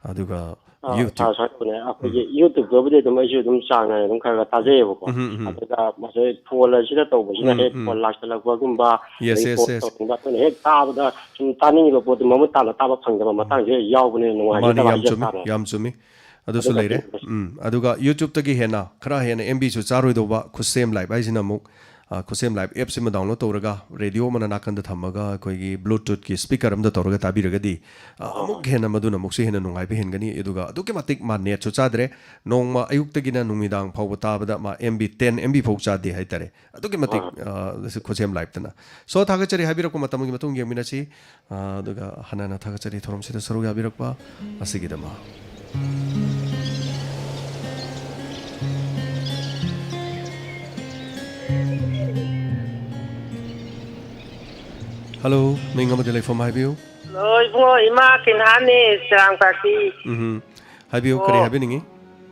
अदुगा YouTube ꯒꯕꯨꯗꯤ ꯑꯗꯨꯝ ꯑꯩꯁꯨ ꯑꯗꯨꯝ ꯆꯥꯡ ꯅꯥꯏꯅ ꯑꯗꯨꯝ ꯈꯔ ꯈꯔ ꯇꯥꯖꯩꯌꯦꯕꯀꯣ ꯑꯗꯨꯒ ꯃꯁꯤ ꯐꯣꯟ ꯑꯁꯤꯗ ꯇꯧꯕꯁꯤꯅ ꯍꯦꯛ ꯐꯣꯟ ꯂꯥꯛꯁꯤꯜꯂꯛꯄꯒꯨꯝꯕ ꯑꯗꯒꯤ ꯐꯣꯟ ꯇꯧꯕ ꯑꯩꯈꯣꯏꯅ ꯍꯦꯛ ꯇꯥꯕꯗ ꯁꯨꯝ ꯇꯥꯅꯤꯡꯉꯤꯕ ꯄꯣꯠꯇꯨ ꯃꯃꯨꯠ ꯇꯥꯅ ꯇꯥꯕ ꯐꯪꯗꯕ ꯃꯇꯥꯡꯁꯦ ꯌꯥꯎꯕꯅꯤꯅ ꯅꯨꯡꯉꯥꯏꯖꯗꯕ ꯌꯥꯝ ꯆꯨꯝꯃꯤ ꯑꯗꯨꯁꯨ ꯂꯩꯔꯦ ꯑꯗꯨꯒ ꯌꯨꯇ꯭ꯌꯨꯕꯇꯒꯤ ꯍꯦꯟꯅ ꯈꯔ ꯍꯦꯟꯅ MBꯁꯨ ꯆꯥꯔꯣꯏꯗꯧꯕ ꯈꯨꯠꯁꯦꯝ ꯂꯥꯏꯚ ꯍꯥꯏꯁꯤꯅ ꯑꯃꯨꯛ खुसेम लाइव एप्स में डाउनलोड तौरगा रेडियो मन नाकंद थमगा कोई ब्लूटूथ की स्पीकर अमद तौरगा ताबीरगदी अमुक हेन मदुन अमुक से हेन नुंगाइबे हेनगनी एदुगा अदुके मतिक मा नेट छु चादरे नोंगमा अयुक्तगिना नुमिदांग फावब ताबदा मा MB 10 MB फाव चादे हाइतरे अदुके मतिक खुसेम लाइव तना सो थागचरी हाबिरको मतमगी मतुंग येमिनाची अदुगा हनाना थागचरी थोरम सिदा सरुग हाबिरकपा असिगिदमा हेलो मिंग अमदे लेफम हाइबियो लोय बुङो इमा किनहानि सांग पाकी हाइबियो करे हाबिनिंगी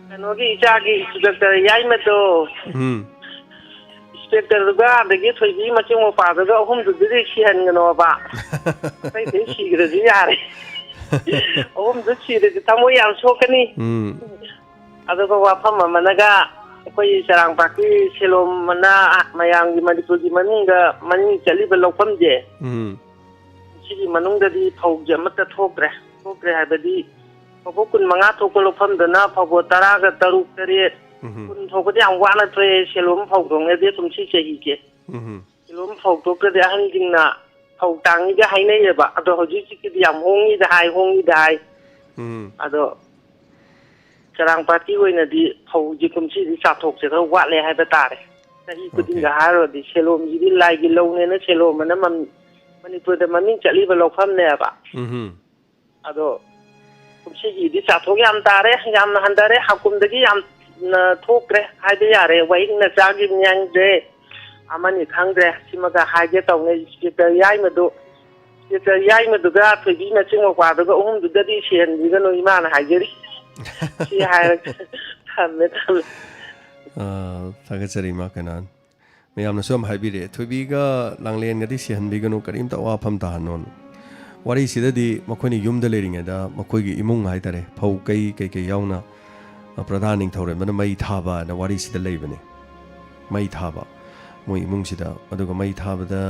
कनोगी इचागी इंस्पेक्टर याइमतो इंस्पेक्टर दुगा दगी थोइबी मचिंग मोपादगा अहुम दुदि सिहनगनोबा तै तै सिग्रजि यारे अहुम दु सिरजि तमो याम सोकनी अदुगा वाफम मनगा कोई सरंग पाकी सेलोम मना मयांगी मणिपुरी मनुंग मनी चलीब लौफम जे सिगी मनुंगददी फौजे मत थोक्रे हाबदी फबो कुन मंगा थोको लौफम दना फबो 10 गा 3 3 कुन थोकदि आम वाना थ्रे सेलोम फौदोंगे दे तुमसी चही के सेलोम फौदोकदि अहंजिंगना फौ तांगी गा हाइनैबा अदो होजि सिकिदि आम होंगी दाई अदो सरंग पार्टी होइनदि फौजी कुमसी दि चाथोक से खर वाले हाइबा तारे सही कुदिंग हारोदि सेलोम जिदि लाइगि लौनेना सेलोम मन मणिपुर द ममिंग चलीबा लौफम नेबा अदो कुमसी दि चाथोक याम तारे याम हंदरे हकुमदगी याम थोक्रे हाइबे यारे वइंग न चागी न्यांग दे अमनि खंगरे सिमगा हाइगे तौने स्पीकर याइ मदुगा थोइबी मचिंग मक्वादगा उहुम दुददि सेन दिगनो इमान हाइगेरी थागचरी मा कनान मैम सोम हाइबिरे थोबीगा लांगलेन गदी सिहनबिगनो करीमता वाफम ताहनोन वारी सिददी मखोनी युमदा लेरिंगेदा मखोगी इमुंग हाइतरे फौ कई यावना प्रधान निंगथौरे मन मई थाबा न वारी सिदा लेबने मई थाबा मोई इमुंग सिदा अदुगा मई थाबदा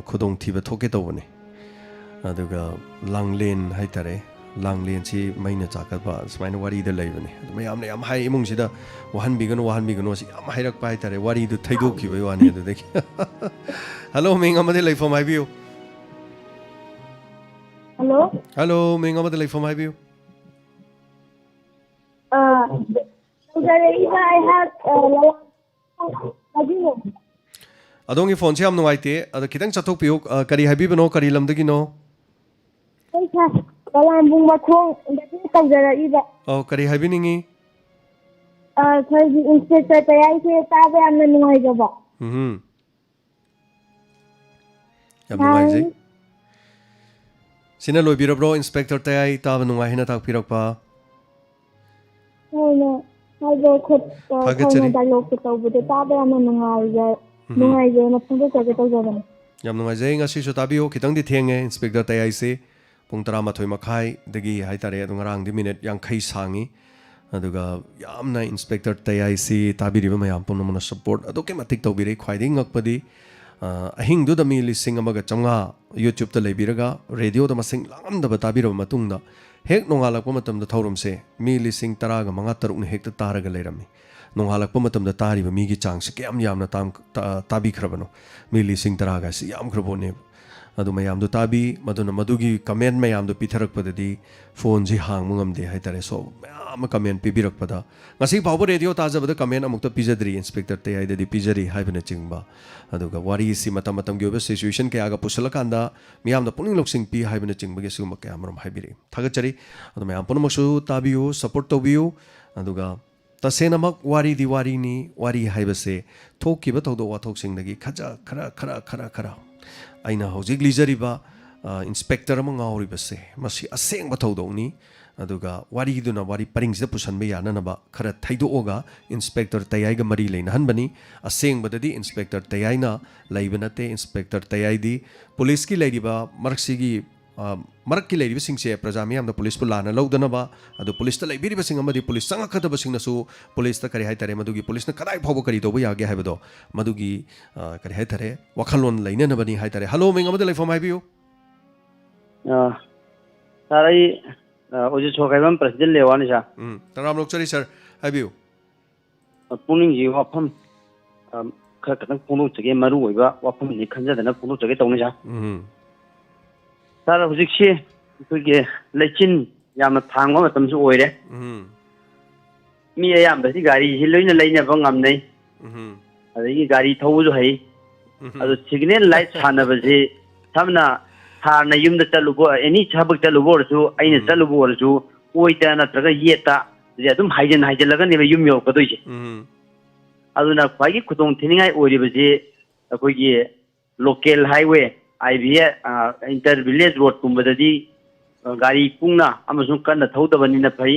खुदोंग थिबा थोके तौबने अदुगा लांगलेन हाइतरे लांगलेन से मैना चाकबा सुमाइना वारी द लेबने मैमने याम हाई इमुंग सिदा वहनबिगनो से याम हाइरक पाइ तारे वारी दु थैदोखिबय वानी दु देखि हेलो मिंग अमदे लेफम हाइबियो हेलो मिंग अमदे लेफम हाइबियो अदोंगी फोन से हम नुवाइते अद खितंग चथोकपियो करी हाइबिबनो करी लमदगिनो Kalambung mathong dagi tawjaraiba kari habiningi thai inspector tayai se tabe amna nuai jaba yam nuai je sina loibirabro inspector tayai tabe nuai hina tak pirakpa no hago khot thona dialog ke tawbude tabe amna nuai je na phung ke tawjaba yam nuai je ngasi so tabiyo khitang di thenge inspector tayai se पुंग 13 मखाई दगी हाइतारे रंग minute 50 सांगी अदुगा यामना inspector तयाइसी ताबिरिबा मयाम पुनमना support अदोके मतिक तौबिरे ख्वाइदि ngakpadi अहिंग दुदा मी लिसिंग अमगा चंगा YouTube त लेबिरगा radio the मसिंग लांगमदबा ताबिरबा मतुंगदा हेक नोंगालकप मतमदा थौरमसे मी लिसिंग तरागा मंगा तरुक ने हेक्ता तारगा Laramie नोंगालकप मतमदा तारिबा मीगी चांगसे क्याम यामना ताबीख्रबनो मी लिसिंग तरागा से याम ख्रबोने अदु मयामदो ताबी मदुना मदुगी कमेंट मयामदो पिथरकपददी फोन जी हांगमु ngamde हाइतारे सो मयाम कमेंट पिबिरकपदा ngasi फावबो रेडियो ताजबदा कमेंट अमुक्ता पिजद्री इंस्पेक्टर ते आइददी पिजरी हाइबना चिंगबा अदुगा वारी सि मतम मतम गियोबा सिचुएशन के आगा पुसलकांदा मियामदा पुनिंग लोक्सिंग पी हाइबना चिंगबगे सुगम क्यामरम हाइबिरी थागचरी अदु मयाम पुनमसु ताबियो सपोर्ट तोबियो अदुगा तसेनमक वारी दिवारीनी वारी हाइबसे थोकिबा तौदो वाथोकसिंगदगी खजा खरा खरा खरा खरा अना हौजिक लीजरीबा इंस्पेक्टर अमा गाउरिबसे मसी असेंग बथौदौनी अदुगा वारीदुना वारी परिंगसिदा पुसनबे याननबा खरा थैदोओगा इंस्पेक्टर तयाइगा मरी लेनहनबनी असेंगबददी इंस्पेक्टर तयाइना लैबनते इंस्पेक्टर तयाइदी पुलिस की लैरिबा मरक्सिगी मरक की लैरिबा सिंगसे प्रजा मियामदा पुलिस पुलाना लौदनबा अदु पुलिस ता लैबिरिबा सिंग अमदी पुलिस संगखदबा सिंगनसु पुलिस ता करि हाइतारे मदुगी पुलिस न कदाइ फावबो करि तोबो यागे हाइबदो मदुगी करि हाइतारे वखलोन लैननबनी हाइतारे हेलो मिंग अमदा लैफम हाइबियो साराई ओजे छोकाइबम प्रेसिडेंट लेवानी सा तराम लोकचरी सर हाइबियो पुनिंग जी वाफम खर कतंग पुनु चगे मरु ओइबा वाफम नि खंजदना पुनु चगे तौनी सा सारा हुजिक्सी अखोइगे लेचिन यामना थांगबा मतमसु ओइरे मी अयामबसी गाड़ी हि लोइना लैनबा ngamनै अदगी गाड़ी थौबुजु है अदु सिग्नल लाइट सानबजे समना थारना युमदा चलुबो एनी छबक चलुबो रसु आइना चलुबो रसु ओइता नत्रगा येता जे अदुम हाइजन हाइजलगा नेबा युम योकदोइसे अदुना फागी खुतोंग थिनिङाइ ओइरिबजे अखोइगे लोकल हाईवे आईबीए इंटर विलेज रोड कुंबददी गाड़ी पुंगना अमसुं कन्ना थौदबनिना फै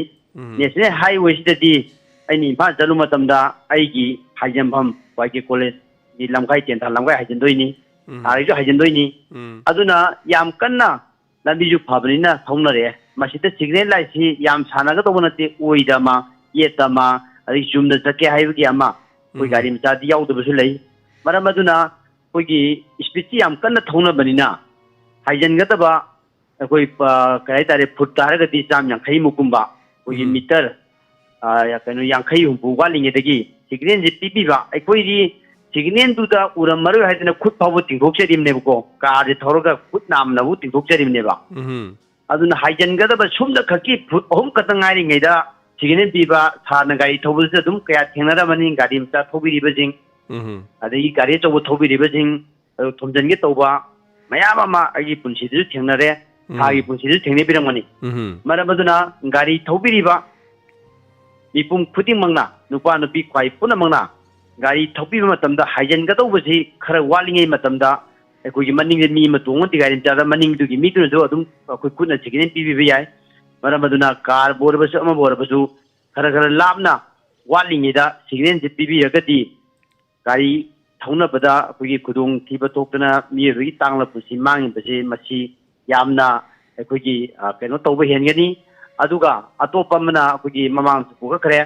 नेशनल हाईवे सिददी आइनि इम्फाल चलु मतमदा आइगी हाइजनफम वाइके कॉलेज नि लमगाई तेंथा लमगाई हाइजनदोइनी आरिजु हाइजनदोइनी अदुना याम कन्ना लंबिजु फाबनिना थौनरे मसिदा सिग्नल लाइटसी याम सानागा तोबनते ओइदामा येतामा अरि जुमदा चके हाइबगी अमा कोई गाड़ी मचादी याउदबसु लई मरम अदुना कोई स्पीड याम कन्ना थौनबनिना हाइजनगतबा कोई कई तारे फुट तारगदी चाम यांखै मुकुंबा कोई मीटर या कनो यांखै हुंपु वालिंगेदगी सिग्नल जे पिपिबा अखोइदी सिग्नल दुदा उरमरो हाइदना खुद फावो तिंथोकचरिमनेबको कार जे थौरगा खुद नामनाबु तिंथोकचरिमनेबा अदुना हाइजनगतबा सुमदा खकी फुट अहुम कतंगारिङैदा सिग्नल पिबा सारना गाड़ी थौबुसे दुम कया थेंनराबनि गाड़ी मचा थौबिरिबजिं अदगी गाड़ी चौब थौबिरिबजिं थोमजनगे तौबा मयाम अमा आगी पुंसिदु थेंनरे थागी पुंसिदु थेंनेबिरमनि मरमदुना गाड़ी थौबिरिबा मिपुम खुदिंमंगना नुपा नुपी ख्वाइ पुनमंगना गाड़ी थौबिबा मतमदा हाइजनगदौबसि खरा वालिङै मतमदा अखोइगी मनिंग मी मतोंगति गाड़ी मचादा मनिंगदुगी मीदुनजो अदुम अखोइ खुदना सिग्नल पिबिबा याय मरमदुना कार बोरबसु अमा बोरबसु खरा खरा लापना वालिङैदा सिग्नल जे पिबिरगदि गाड़ी थौनबदा अखोइगी खुदोंग थीबा थोक्तना मियबगी तांगला पुसि मांगिबसे मसी यामना अखोइगी कनो तौबा हेनगनी अदुगा अतोप अमना अखोइगी ममांग पुगखरे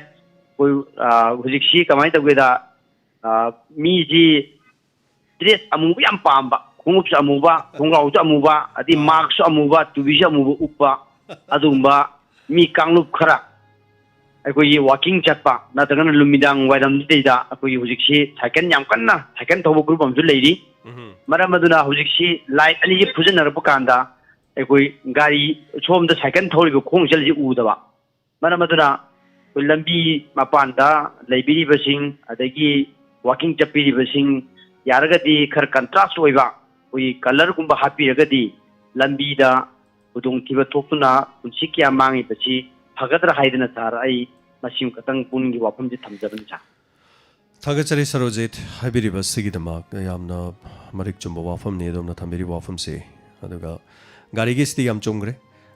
कोई हुजिक्सी कमाय तौगेदा मीजी ड्रेस अमुबा याम पाम्बा खुंगुपसु अमुबा खुंगाउसु अमुबा अदि मास्क अमुबा टुबीसु अमुबा उप्पा अदुंबा मी कांगलुप खरा अखोइगी वाकिंग चटपा नतगन लुमिदांग वाइरम दिदा अखोइगी हुजिक्सी साइकल याम कन्ना साइकल थौबा ग्रुप अमसु लेरी मरम अदुना हुजिक्सी लाइट अलिजी फुजनरप कांदा अखोइ गाड़ी सोमदा साइकल थौरिबो खोंग चलजी उदबा मरम अदुना लंबी मपानदा लेबिरिबसिंग अदगी वाकिंग चप्पिरिबसिंग यारगदी खर कंट्रास्ट ओइबा कोई कलर गुंबा हापिरगदी लंबीदा उदोंग थिबा थोक्तुना पुंसि क्या मांगिबसि फगद्र हाइदना सार आई मसिम कतंग पुंगी वाफमजि थमजबन सा थागचरी सरोजित हाइबिरिबा सिगिदमा यामना मरिक चुंबा वाफम ने दोमना थमिरि वाफम से अदुगा गाड़ी गी स्ति याम चोंग्रे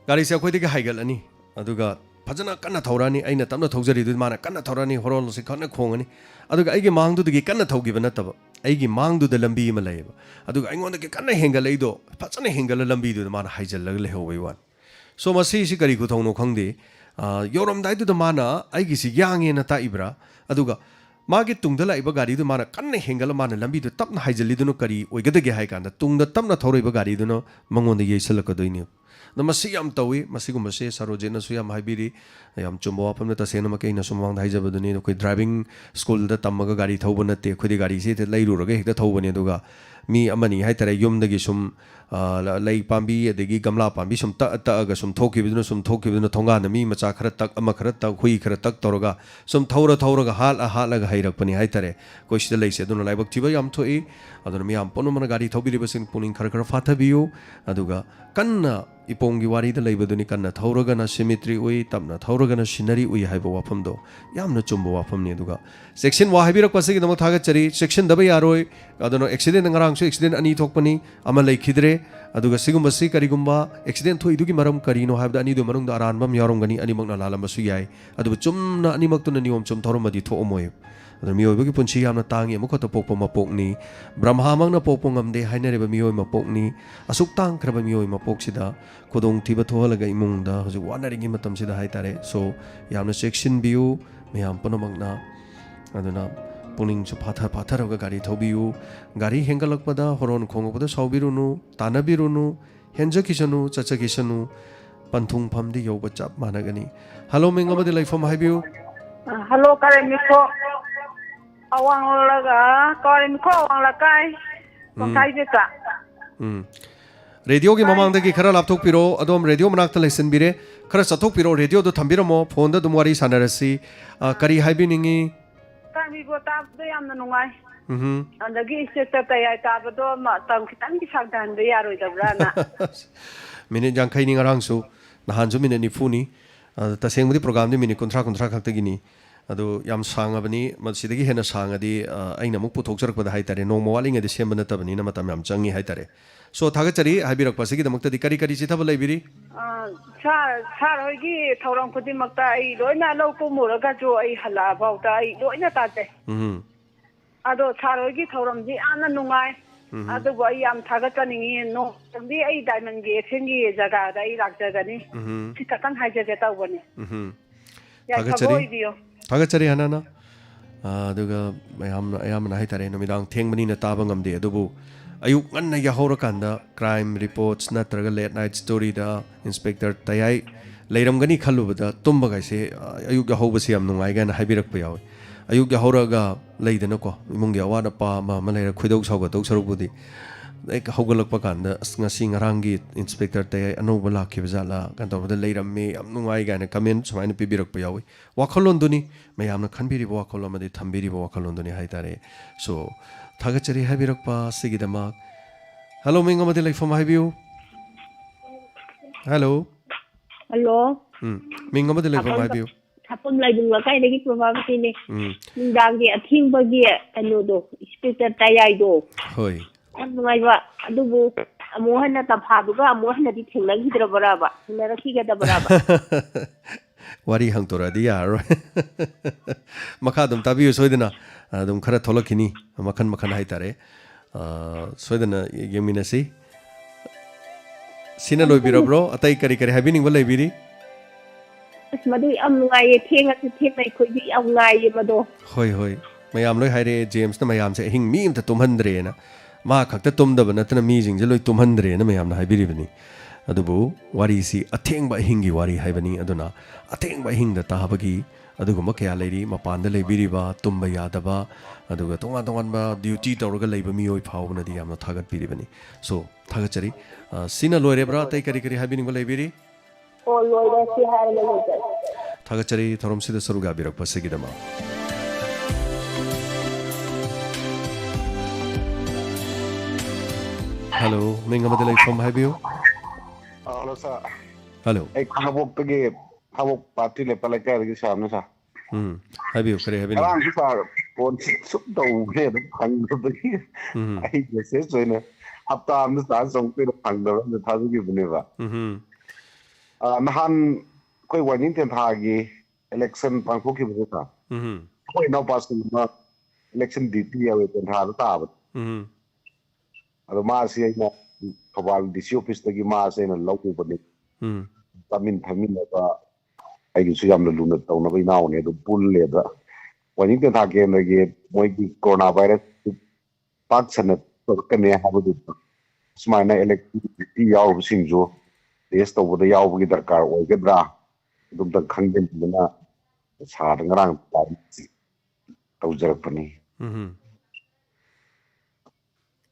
गाड़ी से अखोइदि हाइगलनी अदुगा फजना कन्ना थौरानी अइना तमना थौजरिदु माना कन्ना थौरानी होरोल से खन्ना खोंगनी अदुगा अइगे मांगदुदगी कन्ना थौगिबा नतबा अइगी मांगदुद लंबी अमा लैबा अदुगा अइगोंदगी कन्ना हेंगलैदो फजना हेंगल लंबीदु माना हाइजलग लेहोबै वान सो मसी सि करी कुथौनो खंगदे योरमदाइदुद माना अइगिसि यांगेना ताइब्रा अदुगा मागे तुंगदा लाइबा गाड़ीदु माना कन्ना हेंगल माना लंबीदु तपना हाइजलिदुनो करी ओइगदगे हाइ कांदा तुंगदा तपना थौरैबा गाड़ीदुनो मंगोंदा येसलकदोइने मसी याम तवी मसीगुम्बसे सरोजेनसु याम हाइबिरी याम चुम्बो वाफम तसेना मकैना सुमवांग हाइजबदुनी कोई ड्राइविंग स्कूल दा तम्मगा गाड़ी थौब नते खुदी गाड़ी से लैरुरगा हेक्ता थौबनी दुगा मी अमनी हाइतरे युमदगी सुम लई पांबी अदगी गमला पांबी सुम तअगा सुम थोकिबिदुना थोंगान मी मचा खर तक अमा खर तक हुई खर तक तौरगा सुम थौरगा हालगा हाइरकपनी हाइतरे कोई सिदा लैसे दुना लाइबक थिबा याम थोई अदुना मी याम पोनो मन गाड़ी थौबिरिबसिन पुनिंग खर खर फाथबियो अदुगा कन्ना इपोंगी वारीदा लैबदुनी कन्ना थौरगना सिमिट्री उई तमना थौरगना सिनरी उई हाइबो वाफमदो यामना चुम्बो वाफमनी दुगा सेक्शन वा हाइबिरकपसिगी दम थागचरी सेक्शन दबा यारोय अदुना accident ngarangsu accident ani thokpani ama laikhidre aduga sigumasi karigumba accident thoidugi maram karino habda ani do manungda aranbam yaromgani ani makna lalambasu yai adu chumna ani maktuna niom chum thoromadi thomoy adu miyoibagi punchi yamna tangi amukhata pokpa mapokni brahma mangna popongam de hainareba miyoy mapokni asuk tang kraba miyoy mapoksida kodong thiba thohalaga imungda hoju wanaringi matam sida haitare so yamna section biu meyam panamangna aduna पुनिंग सु फाथर गाड़ी थौबियु गाड़ी हेंगलकपदा हरोन खोंगपदा सौबिरुनु तानबिरुनु हेंजकिसनु चचकिसनु पंथुंग फमदि यौब चाप मानगनी hello मिंगमदि लाइफम हाइबियु hello कारेमिखो अवांगलगा कारेमिखो अवांगलकाय कायजेका radio की ममांगदगी खरा लापथोकपिरो अदोम radio मनाक्ता लेसनबिरे खरा चथोकपिरो radio दो थंबिरमो phone दा दुमवारी सानरसी करी हाइबिनिंगी वीडियो ताबदो यामना नुंगाई अंदगी स्टेट तयाय ताबदो तम खितंगी सागदानबे यारोइदब्राना minute यांखैनि ngarangsu nahansu minute nifuni tasengmudi program ni minute kontra khaktagini adu yam sangabani masidagi hena sangadi aina muk puthokjarakpada haitare nongma walinga de sembana tabani na matam yam changi haitare so thagachari haibirakpasigi damakta di kari chithaba laibiri sar hoigi thauram khudi makta ai loina lau ko muraga jo ai hala bauta ai loina tate ado sar hoigi thauram ji ana nungai ado bo ai am thagachaningi no tambi ai diamond ge sengi jaga da ai rakjagani sikatan haijage tawbani thagachari hanana aduga ayamna haitare nomidang thengmani na taba ngamde adubu ayuk nganna yahorakanda crime reports natraga late night story da inspector tayai leiramgani khalubada tumba gaise ayuk yahobasi am nungai gana haibirak pa yawi ayuk yahoraga leidana ko imungi awada pa ma malaira khudok sauga tok sarubudi ek hogalakpa kanda ngasi ngarangi inspector tayai anoba lakhi bajala kan tawda leiramme am nungai gana comment sumaina pibirak pa yawi wakhalon duni mayamna khanbiri wakhalon madi thambiri wakhalon duni haitare so thagachari habirakpa sigidama hello mingomadi laifam haibiu hello mingomadi laifam haibiu thapum laibung la kai degi probably ne dang ge athing anodo speaker tayai do hoi anwai ba adubu amohana ta phaduga amohana di thinlang hidrabaraba hinaraki ga dabaraba wari hangtora di yaro makadum tabiu soidana adum khara tholakini makhan haitare soidana yeminasi sina loibirabro atai kari habining ba laibiri madu am ngai thenga nai khoi am ngai mado hoi mayam loi haire james na mayam se hing mi imta tumhandre na ma khakta tumdaba natna mi jing je loi tumhandre na mayam na haibiribani adubu wari si athengba hingi wari haibani aduna athengba hingda tahabagi aduguma kya leiri mapanda leibiriba tumba yadaba aduga tongan ba duty tawraga leiba miyoi phawna di yamna thagat piribani so thagachari sina loirebra tai kari habini ba leibiri o loire si harle loire thagachari thorom sida saruga birak pasigidama hello mingamade lai from habiu hello sir hello ek habok pege habok party le pala ka gi samne sa habiu kare habini ram si sir pon sup do he phang do gi ai je se soina hafta am sa song pe phang do ne tha gi bune ba nahan koi waning ten tha gi election pang ko ki bu ka koi no pas ma election duty ya we ten tha ta ba ado ma si na thobal dc office tagi ma se na loku bani tamin thamin ba ai gi su yam na luna taw na bai naw ne do pul le da wani te tha ke na ge moi gi corona virus pak sana to ka ne ha bu du smai na electricity yaw sing jo test ꯇꯧꯕꯗ ꯌꯥꯎꯕꯒꯤ ꯗꯔꯀꯥꯔ ꯑꯣꯏꯒꯗ꯭ꯔꯥ ꯑꯗꯨꯝꯇꯪ ꯈꯪꯖꯤꯟꯗꯨꯅ ꯁꯥꯔꯗ ꯉꯔꯥꯡ ꯇꯧꯖꯔꯛꯄꯅꯤ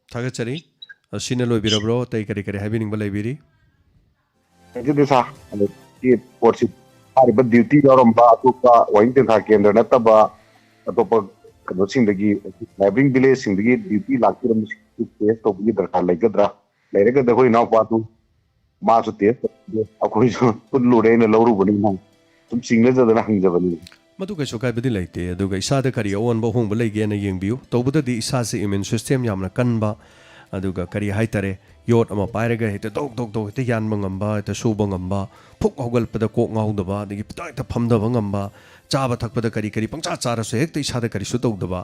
ꯊꯥꯒꯠꯆꯔꯤ ꯁꯤꯅ ꯂꯣꯏꯕꯤꯔꯕ꯭ꯔꯣ ꯑꯇꯩ ꯀꯔꯤ ꯀꯔꯤ ꯍꯥꯏꯕꯤꯅꯤꯡꯕ ꯂꯩꯕꯤꯔꯤ ꯑꯗꯨꯗꯤ ꯁꯥ ꯄꯣꯠꯁꯤ ꯍꯥꯏꯔꯤꯕ ꯗ꯭ꯌꯨꯇꯤ ꯌꯥꯎꯔꯝꯕ ꯑꯇꯣꯞꯄ ꯋꯥꯍꯤꯡ ꯇꯦꯟꯊꯥ ꯀꯦꯟꯗ꯭ꯔ ꯅꯠꯇꯕ ꯑꯇꯣꯞꯄ ꯀꯩꯅꯣꯁꯤꯡꯗꯒꯤ ꯅꯥꯏꯕꯔꯤꯡ ꯚꯤꯂꯦꯖꯁꯤꯡꯗꯒꯤ ꯗ꯭ꯌꯨꯇꯤ ꯂꯥꯛꯄꯤꯔꯝꯕꯁꯤꯡ ꯇꯦꯁ ꯇꯧꯕꯒꯤ ꯗꯔꯀꯥꯔ ꯂꯩꯒꯗ꯭ꯔꯥ ꯂꯩꯔꯒꯗꯤ ꯑꯩꯈꯣꯏ ꯏꯅꯥꯎꯄꯥꯗꯨ मासु टेस्ट अखोइसु पुल्लुरेन लौरुबनिना तुम सिंगनजदना हंगजबनी मधु कैसु कायबदि लैते अदुगा इसादा करी अवनबा होंबा लैगेना येंबियु तौबददि इसासे इम्यून सिस्टम यामना कनबा अदुगा करी हाइतरे योट अमा पायरगा हेते दोग दोग दोग हेते यानबा ngamba हेते सुबा ngamba फुक हौगलपदा कोक ngauदबा दगी पिताइता फमदबा ngamba चाबा थकपदा करी करी पंचा चारसु हेते इसादा करी सु तौदबा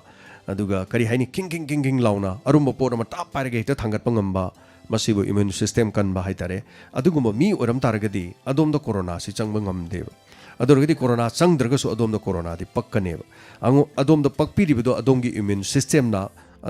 अदुगा करी हाइनि किंग किंग किंग किंग लाउना अरुमबा पोट अमा टाप पायरगा हेते थांगतपा ngamba मसिबु इम्यून सिस्टम कनबा हाइतरे अदुगुम मी ओरम तारगदि अदोमदा कोरोना सि चंगबा ngamदेब अदुरगदि कोरोना चंगद्रगसु अदोमदा कोरोना दि पक्कनेब अंगु अदोमदा पक्पिरिबदो अदोमगी इम्यून सिस्टम ना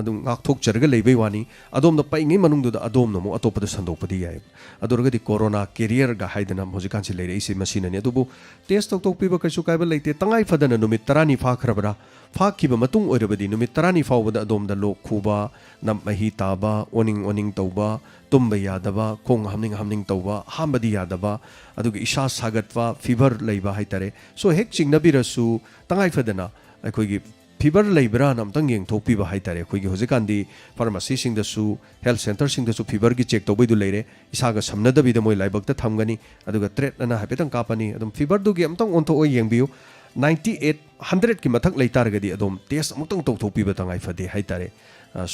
अदुम गाथोकचरगा लेबै वानी अदोमदा पाइङै मनुङदुदा अदोमना मु अतोपदा संदोकपदि याय अदुरगदि कोरोना कैरियर गा हाइदना होजिकानसि लेरे इसी मसिननि अदुबु टेस्ट तोकतोकपिबा कैसु कायबा लैते तंगाइ फदना नुमित 30 फाखरबरा फाखिबा मतुङ ओइरबदि नुमित 30 फावबदा अदोमदा लोक खुबा नम मही ताबा ओनिङ ओनिङ तौबा तुम्बा यादबा खोंग हमनिङ तौबा हामबदि यादबा अदुगा इशा सागतवा फीवर लैबा हाइतरे सो हेक चिंगनबिरसु तंगाइ फदना अखोइगी फीवर लेब्रा नमतंग येंथोकपीबा हाइतरे अखोइगी होजिकान्दी फार्मेसी सिंगदसु हेल्थ सेंटर सिंगदसु फीवर की चेक तौबैदु लेरे इसागा समनदबिदा मोय लाइबक्ता थमगनी अदुगा ट्रेट अना हाइपेतंग कापनी अदुम फीवर दुगी अमतंग ओन्थो ओय येंबियु 98 100 की मथक लैतारगदी अदुम टेस्ट अमुक्तंग तौथोकपीबा तंगाइ फदे हाइतरे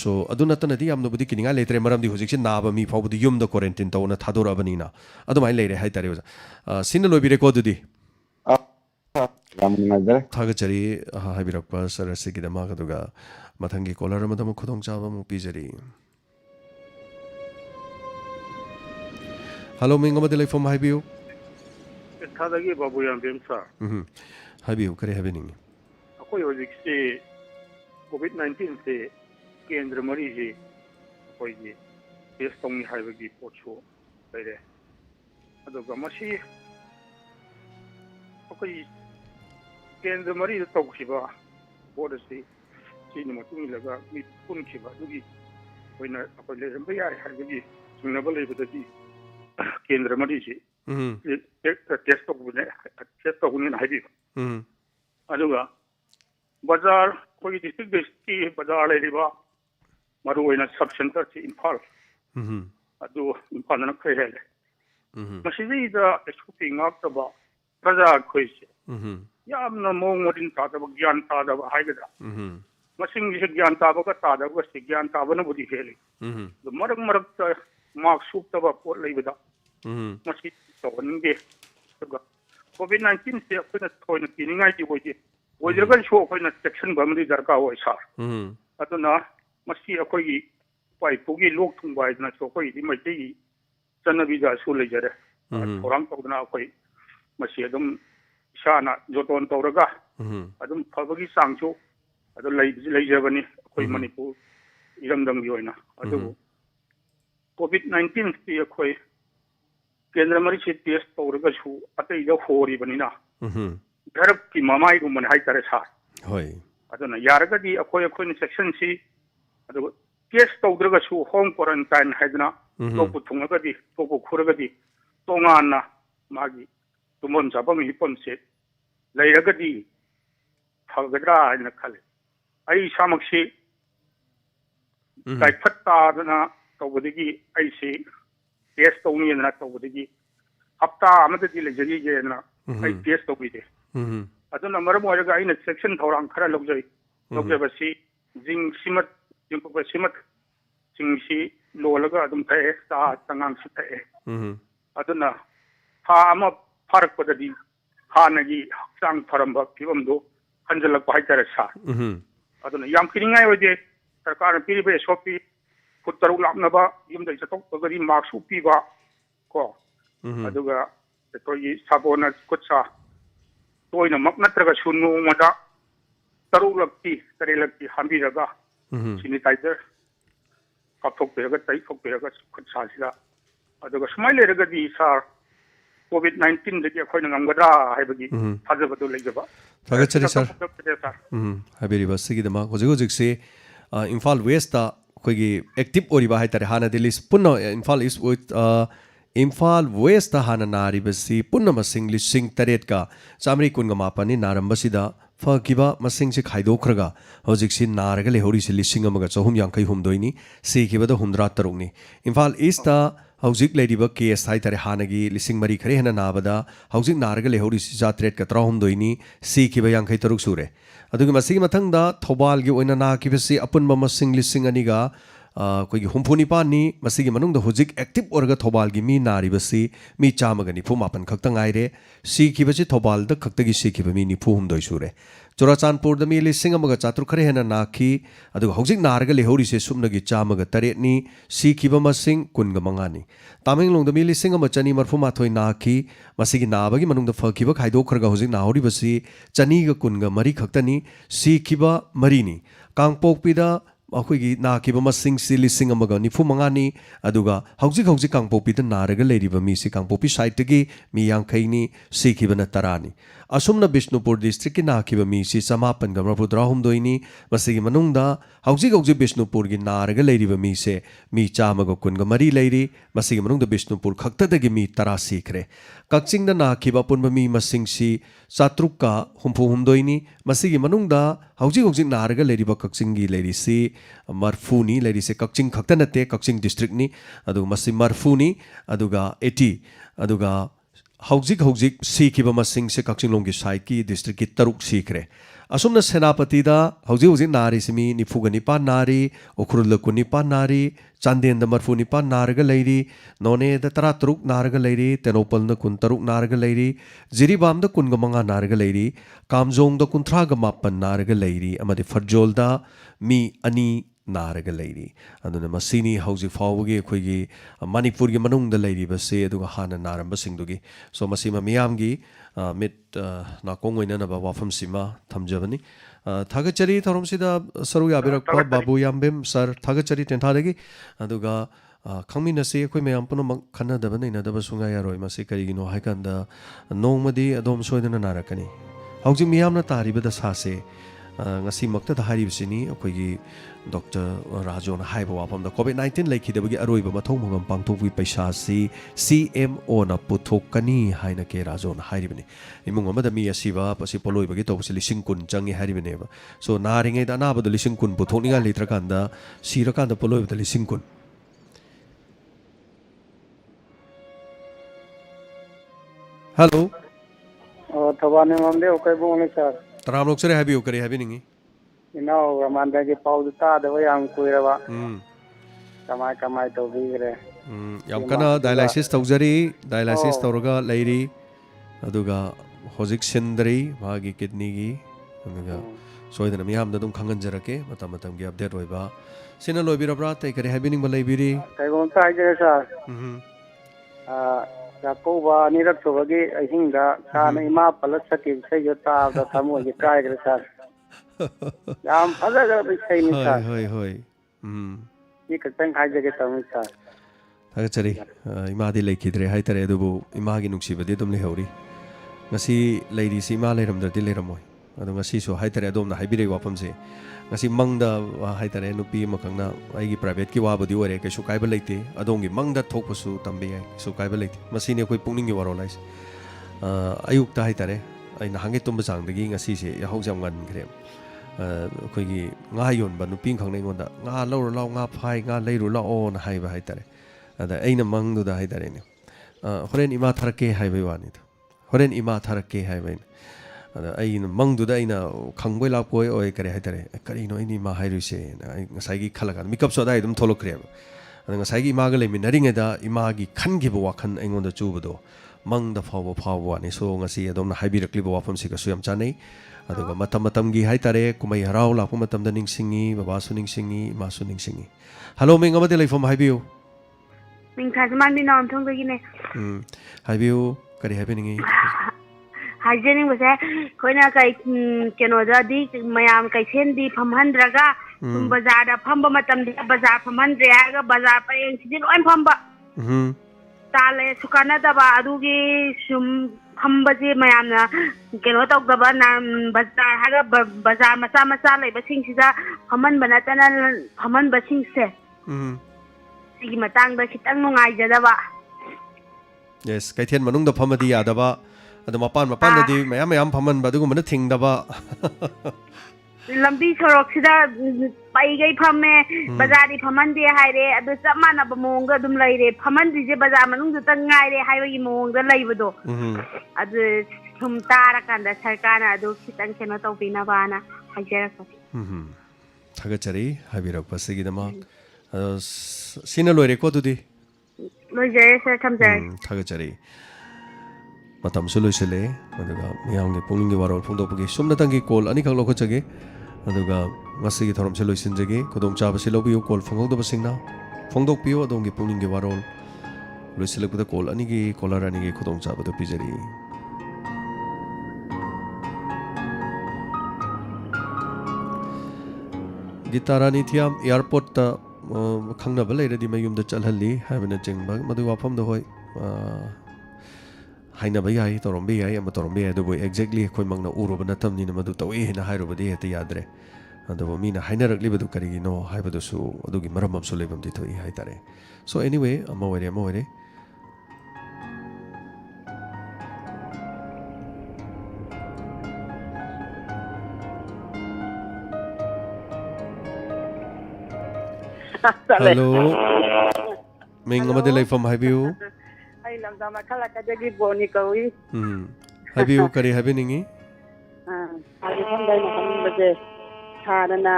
सो अदुनतनदी यामनबुदी किनिंगा लेतरे मरमदी होजिकसे नाबा मी फावबुदी युमदा क्वारंटाइन तौना थादोरबनीना अदुमाय लेरे हाइतरे सिन लोबिरेको अदुदी थागचरी हाइबिरकपा सरसिगिदमा अदुगा मथंगी कॉलर अमदम खुदोंग चाबा मु पिजरी हेलो मिंगमदि लेफम हाइबियु थादगी बाबू याम बेमसा हाइबियु करे हाबिनिंग अखोय होजिकसे कोविड 19 से केंद्र मरी जी कोई जी टेस्ट तौनी हाइबगी पोचो लेरे अदुगा मसी अखोय केंद्र मरी तौखिबा बोर्डसी चीन मतुंग लगा मी पुनखिबा दुगी होइना अखोय लेरंबा याय हाइबगी सुनबा लेबदगी केंद्र मरी जी टेस्ट तौने हाइबी अदुगा बाजार कोई डिस्ट्रिक्ट की बाजार लेरिबा मरु होइना सब सेंटर से इम्फाल अदु इम्फाल न खै हेले मसिदा एक्सपोर्टिंग आउटबा प्रजा खोइसे यामना मोंग मोदिन तादब ज्ञान तादब हाइगदा मसिंग से ज्ञान ताबगा तादब से ज्ञान ताबन बुदि हेले मरक मरक मार्क सुतब पोट लेबदा मसि तोनगे कोविड 19 से अखोना थोइना पिनिंगाइ दि होइदि ओइजरगन शो अखोना सेक्शन बमदि दरका होय सार अदुना मसी अखोगी पाइपुगी लोक थुंबाइदना सो अखोई दि मैतै चनबिदा सु लेजरे थोराम तौदना अखोई मसी अदुम इसाना जोतोन तौरगा अदुम फबगी सांगसु अदु लेजबनी अखोई मणिपुर इरमदंगी होइना अदु कोविड 19 से अखोई केंद्र मरी से टेस्ट तौरगा सु अतै द होरी बनिना धरप की ममाई गुमन हाइतरे सा होय अदुना यारगदी अखोई अखोई सेक्शन सी अदु टेस्ट तौद्रगा सु होम क्वारंटाइन हाइदना तोपु थुंगगदी तोपु खुरगदी तोंगाना मागी तुमन जाबम हिपम से लैरगदी फगदरा न खले आई सामक्षी काइफत्तादना तौबदगी आई से टेस्ट तौनी ना तौबदगी हप्ता अमददी लेजरी जेना आई टेस्ट तौबिदे अदुना मरम ओरगा आइना सेक्शन थौरां खरा लौजबसी जिंग सिमत जिंग सिमत सिंगसी लोलगा अदुम थाए ता तंगांग सिथाए अदुना था अमा फरक पददी हानगी हक्सांग फरंबा फिबमदो हंजलक हाइतरे सा अदुना याम किनिंगाय ओइदे सरकार पिरिबे सोपी फुटरु लापनबा युमदै चतोकगरी मार्क्स उपीबा को अदुगा तोई साबोना कुत्सा तोइना मक नत्रगा सुनु मदा तरुलक्ति तरेलक्ति हांबिरगा सैनिटाइजर कापथोकपेरगा तैथोकपेरगा खुत्सासिदा अदुगा सुमाय लेरगदी सार COVID-19 dagi akhoi ngamgadra haibagi thajabadu leijaba thagachari sir habiriba sigidama hojik se Imphal West ta khoigi active oriba hai tare hana dilis punna Imphal East with Imphal West ta hana nari basi punna masing lising taret ka chamri kunga mapani narambasida fakiba masing se khaidokraga hojik si naraga lehori se lising amaga chahum yankai humdoini sikibada humdra tarukni Imphal East ta hojik lediba case hai tare hanagi lising mari khare hana nabada hojik naraga lehori si jatret ka tra humdoini sikiba yankai taruk sure adugi masigi mathangda thobal gi oina na kibasi apunba masing lising aniga कोई हुम्फुनी पानी मसीगी मनुंग the हुजिक active ओरगा Thoubal गी मी नारी बसी मी चामगनी फु मापन खक्ता ngaire सी की बची Thoubal the खक्तगी सी की बमी नि फु हुमदोय सुरे चोराचानपुर द मी लिसिंग अमगा चातुर खरे हेना नाखी अदु हुजिक नारगा लेहोरी से सुमनगी चामगा तरेनी सी की बमसिंग कुनगा मंगानी तामेंगलोंग द मी लिसिंग अम चनी मरफु माथोय नाखी मसीगी नाबगी मनुंग द फकीबा खाइदो खरगा हुजिक नाहोरी बसी चनी ग कुनगा मरी खक्तनी सी की बा मरीनी कांगपोकपीदा अखोगी नाकिबा मसिंग सि लिसिंग अमगा निफु मंगानी अदुगा हौजिक कांगपोपीदा नारगा लेरिबा मी सि कांगपोपी साइटगी मी यांखैनी सिखिबना तरानी असुमना बिष्णुपुर डिस्ट्रिक्ट की नाकिबा मी सि समापन ग मरपुद्रा हुमदोइनी मसिगी मनुंगदा हौजिक बिष्णुपुर गी नारगा लेरिबा मी से मी चामगा कुनगा मरी लेरी मसिगी मनुंगदा बिष्णुपुर खक्तदगी मी तरा सिखरे कक्चिंगदा नाकिबा पुनबा मी मसिंग सि चात्रुका हुमफु हुमदोइनी मसिगी मनुंगदा हौजिक नारगा लेरिबा कक्चिंगी लेरिसि मरफुनी लेरिसे कक्चिंग खक्ता नते कक्चिंग डिस्ट्रिक्ट नि अदु मसि मरफुनी अदुगा 80 अदुगा हौजिक सीखिबा मसिंग से कक्चिंग लोंगी साइड की डिस्ट्रिक्ट की तरुक सीखरे असुमना सेनापति दा हौजिक नारी सिमी निफुगा निपान नारी ओखरुल कुनिपान नारी चांदेन द मरफु निपान नारगा लेरी नोने द तरा तरुक नारगा लेरी तेनोपल द कुन तरुक नारगा लेरी जिरीबाम द कुनगा मंगा नारगा लेरी कामजोंग द कुंथ्रागा मापन नारगा लेरी अमदि फरजोल दा मी अनि नारगा लेरी अदुना मसिनी हौजिक फावगी अखोगी मणिपुर गी मनुंग द लेरी बसे अदुगा हाना नारंब सिंगदुगी सो मसिमा मियामगी मिट नाकोंग ओइननबा वाफम सिमा थमजबनी थागचरी थरोमसिदा सरु याबिरकपा बाबू यामबेम सर थागचरी टेंथादगी अदुगा खंगमिनसे अखोय मयाम पुनमक खन्नदबन इनदब सुंगा यारोय मसे करिगिनो हाइकंदा नोंगमदी अदोम सोयदना नारकनी हौजिक मियामना तारिबदा सासे ngasi makta da hari bisini akhoi Dr. Rajon haiba wafam da COVID-19 laikhidabagi aroiba mathong mangam pangthokwi paisa si CMO na puthokani haina ke Rajon hairibani imung amada mi asiba pasi poloibagi tobsi lising kun changi hairibani ba so naringai da na ba lising kun puthokninga litrakanda sirakanda poloiba da lising kun hello thawani mamde okai bone sir तराम लोग से heavy करे heavy नहीं इना रमांदा के पाउद ता दवा याम कुइरवा कमाई तो बिगरे याम कना डायलाइसिस तौजरी डायलाइसिस तौरगा लेरी अदुगा होजिक सिंदरी मागी किडनी गी अदुगा सोयदना मियाम ददुम खंगन जरके मतम मतम गी अपडेट होइबा सिना लोबिरब्रा तै करे हैवी नहीं बलैबिरी तैगोन ता आइजे sir Jacoba nirak sobagi ahinga kana ima palas sakil sai jota da tamu ge try kare sir yam phaja ga sai ni sir hoi ye katang khai jage tamu sir taga chari ima di lekhidre hai tare adubu ima gi nuksi bade dum le hori ngasi leiri si ma leiram da di leiramoi adu ngasi so hai tare adom na haibire wapam se ngasi mangda hai tare nupi makangna aigi private ki wabudi ore ke su kaiba leite adongi mangda thokpasu tambe ai su kaiba leite masine koi pungning gi waro lais ayuk ta hai tare aina hange tumba jangdagi ngasi se ya hojam ngan gre koi gi nga yon ba nupi khangnai ngonda nga lawro law nga phai nga leiru la on hai ba hai tare ada aina mangdu da hai tare ne horen ima tharake hai bai wani horen ima tharake hai bai ai mangduda aina khangbai lapoi oi kare haitare kari no ini ma hairuise ngasai gi khalaga mikap so dai dum tholokre ngasai gi imaga lemi naringa da imagi khangi bo wakhan aingonda chubudo mangda fawo ani so ngasi adom na haibirakli bo wafam sika suyam chanai aduga matam gi haitare kumai harau la pum matam da ningsingi baba su ningsingi ma su ningsingi hello ming amade leifam haibiu ming khajman bi nom thong gi ne haibiu kari happening हाइजेनिंग बसे Koyna kai keno da di mayam kai sen di phamhandraga बाजार दा फंब मतम दे बाजार फमहंद्रे आगा बाजार पर एंग सिदि lion फंब ताले सुकानदबा अदुगी सुम फम्बजे मयामना केनो तौदबा ना बाजार हागा बाजार मचा मचा लेबसिंगसिदा फमन बनतना फमन बसिंगसे सिगी मतंगदा खितंग नुंगाइजदबा yes kaithen manungda phamadi yadaba adu mapan dadi mayam phaman badugumna thingdaba lambi sorok sida pai gai phame bazari phaman de haire adu chamana ba monga dum laire phaman je bazar manung du tang ngai re hai gi mong da laibado adu thum tara kanda sarkar adu khitang khena tawpina bana hajara ko thagachari habirak pasigi dama sina loire ko tudi loire sa thamjai thagachari matam suluisele aduga miyamge pungning gi warol phungdopgi sumna tangi call ani khak lokhachage aduga ngasigi thorom se loisinjage kodom chaba se lobiu call phangogdaba singna phongdokpiu adongi pungning gi warol loisilakda call ani gi caller ani gi kodom chaba do pijari gitarani thiam airport ta khangnaba leiradi mayumda chalhalli habina jengba madu wafam do hoi haina ba yai torombe yai ama torombe yai do boy exactly khoi mangna uroba natamni na madu tawi hina hairobadi heta yadre ado mina hainarakli badu karigi no haibadu su adugi maram am sulebam di thoi haitare so anyway ama were hello ming amade leifam haibiu ai lamda makhala kadagi boni kawi haibiu kari habiningi ai handai na hambaje thana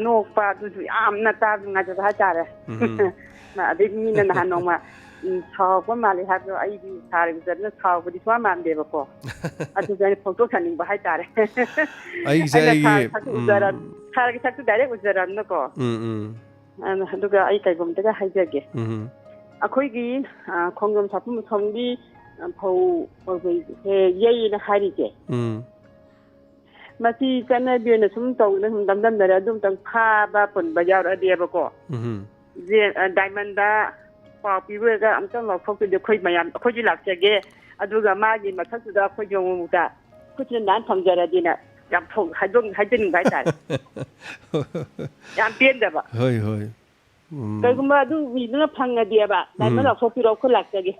nokpa du amna ta nga ja tare na adi ni na hanoma chaw ko mali ha do ai di thar bi na chaw bi swa man de ba ko adu jani photo thaning ba hai tare ai jai thar ki saktu direct ujaran na ko aduga ai kai gom daga haijage akhoi gi khonggam sapum thombi phau oi he yei na hari je mati kana bi na sum taw na dam dam da dum tang pha ba pon ba yaw ade ba ko je diamond da pa pi we ga am tang lo phok de khoi mayam khoi ji lak jage aduga ma gi mathak su da khoi jong mu da khoi nan thamjara dina yam thong haidin bai tar yam pien da ba hoi kai kuma du wi na phanga dia ba dai ma lo phi ro ko lak jage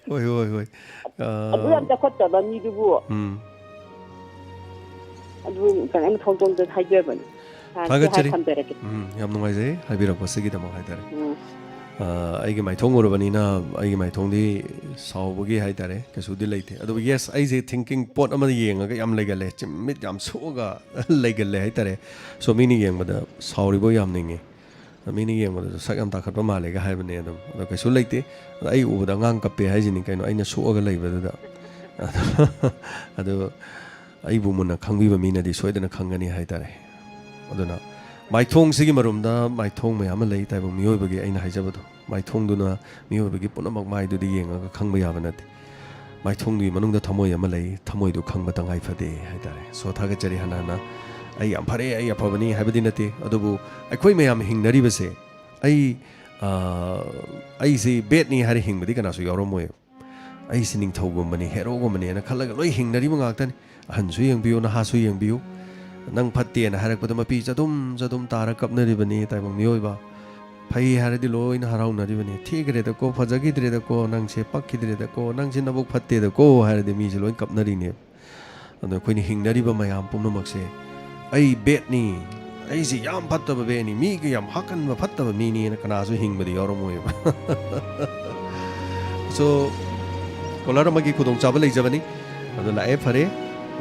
hoi adu am ta khotta ba ni du bu adu kan am thong tong de haije ba thagachari yam nungai je habirak pasigi da mo haitare aigi mai thong urbanina aigi mai thong di sawbugi haitare kasudi leite adu yes ai je thinking pot ama yenga yam legale chimit yam soga legale haitare so mini yengba sawri bo yam ningi mini yengba sak yam takhatba male ga haibane adu kasu leite ai ubada ngang kape haijini kaino aina soga leibada da adu ai bu munna khangbiba mina di soidana khangani haitare aduna maithong sigi marumda maithong mayam lei taibong mioi bagi aina haijabado maithong duna mioi bagi punamak mai du di yenga ka khangba yaba nate maithong gi manungda thamoi ama lei thamoi du khangba tangai phade haitare so thaga chari hanana ai am phare ai aphabani haibadi nate adubu akhoi mayam hingnari base ai si bet ni hari hingbadi kana su yoromoy ai sining thogumani hero gumani na khalaga loi hingnari ma ngak tan hansu yengbiu na hasu yengbiu nang phatte na harak padama pi jadum tara kapnari bani taibang mioi ba phai haradi loina haraunari bani thigre da ko phajagi dire da ko nang se pakki dire da ko nang se nabuk phatte da ko haradi mi se loin kapnari ne ando khoini hingnari ba mayam pumna makse ai bet ni ai si yam phatta ba be ni mi ge yam hakan ba phatta ba mi ni na kana su hingbadi yoromoi ba so kolara magi khudong chaba lei jabani ado la e phare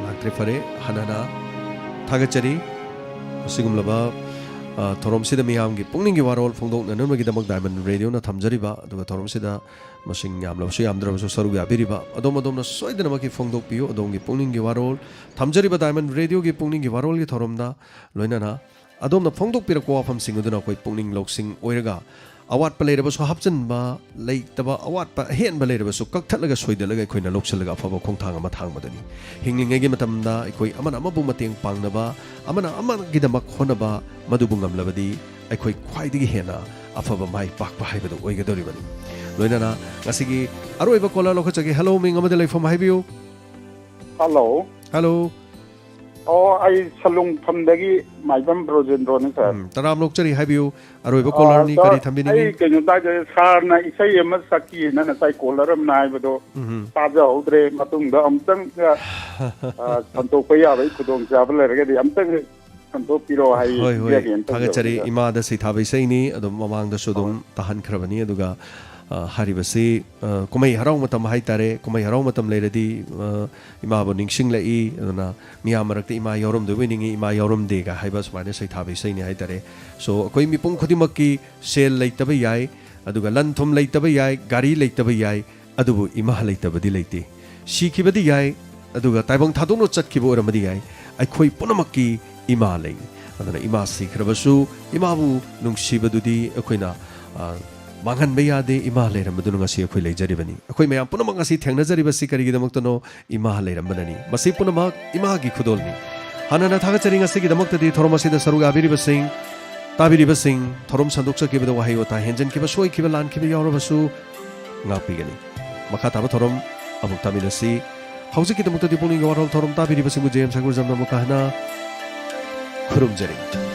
laktre phare hanana thagachari sigumlaba thorom sida miyam gi pungning gi warol phongdok nanam gi damak diamond radio na thamjari ba aduga thorom sida masing yamlo su yamdra su saru ga biri ba adom na soidana ma gi phongdok piu adom gi pungning gi warol thamjari ba diamond radio gi pungning gi warol gi thorom da loina na adom na phongdok pira ko afam sing uduna koi pungning loksing oiraga awat pa leiraba su hapchan ba leitaba awat pa hen ba leiraba su kakthatlaga soidalaga khoina lokchalaga afaba khongthang ama thangmadani hinglingai gi matamda khoi amana amabu mateng pangnaba amana gi damak honaba madubu ngamlabadi khoi khwaidigi hena अफब माई पाक हाइबदो ओइगदोरिबनी लोइनाना ngasiगी aroiba kola lokhachage hello ming amade leifom haibiu hello hello ai salung thamdagi maibam brojendro ni sir taram lokchari haibiu aroiba kola ni kari thambini ai kenu ta sar na isai ama saki na sai kolaram nai bado taja udre matung da amtang santo paya bai kudong jabal regadi amtang santo piro hai thagachari ima da sai thabai sai ni adum mamang da sodum tahan khrabani aduga हारिबसे कुमै हराउ मतम हाइतारे कुमै हराउ मतम लेरदी इमा बो निंगसिंग लई अदना मिया मरक्ते इमा यौरम दोबिनिंगी इमा यौरम देगा हाइबा सुमाने सै थाबे सैनि हाइतारे सो कोइ मिपुंग खुदिमक्की सेल लैतबे याय अदुगा लन थुम लैतबे याय गाड़ी लैतबे याय अदुबु इमा लैतबदि लैते सिखिबदि याय अदुगा ताइबंग थादोनो चटखिबो ओरमदि याय आइखोइ पुनमक्की इमा लै अदना इमा सिखरबसु इमाबु नुंगसिबदुदि अखोइना मांगन यादे इमा लेरमदुनु ngasi अखोइ लेजरिबनी अखोइ मयाम पुनमक ngasi थेंगनजरिबसि करिगिदमक्तनो इमा लेरमबननी मसि पुनमक इमागी खुदोलनी हानना थागचरि ngasi गिदमक्तदि थोरमसिदा सरुगा बिरिबसिंग ताबिरिबसिंग थोरम संदोकचकिबद वाहायो ता हेंजन किबा सोइ किबा लान किबा यावरबसु ngaपिगनी मखा ताब थोरम अमुक तामिनसि हौजिकिदमक्तदि पुनिंग वारल थोरम ताबिरिबसिंगु जेम सागुर जमना मकाहना खुरुमजरि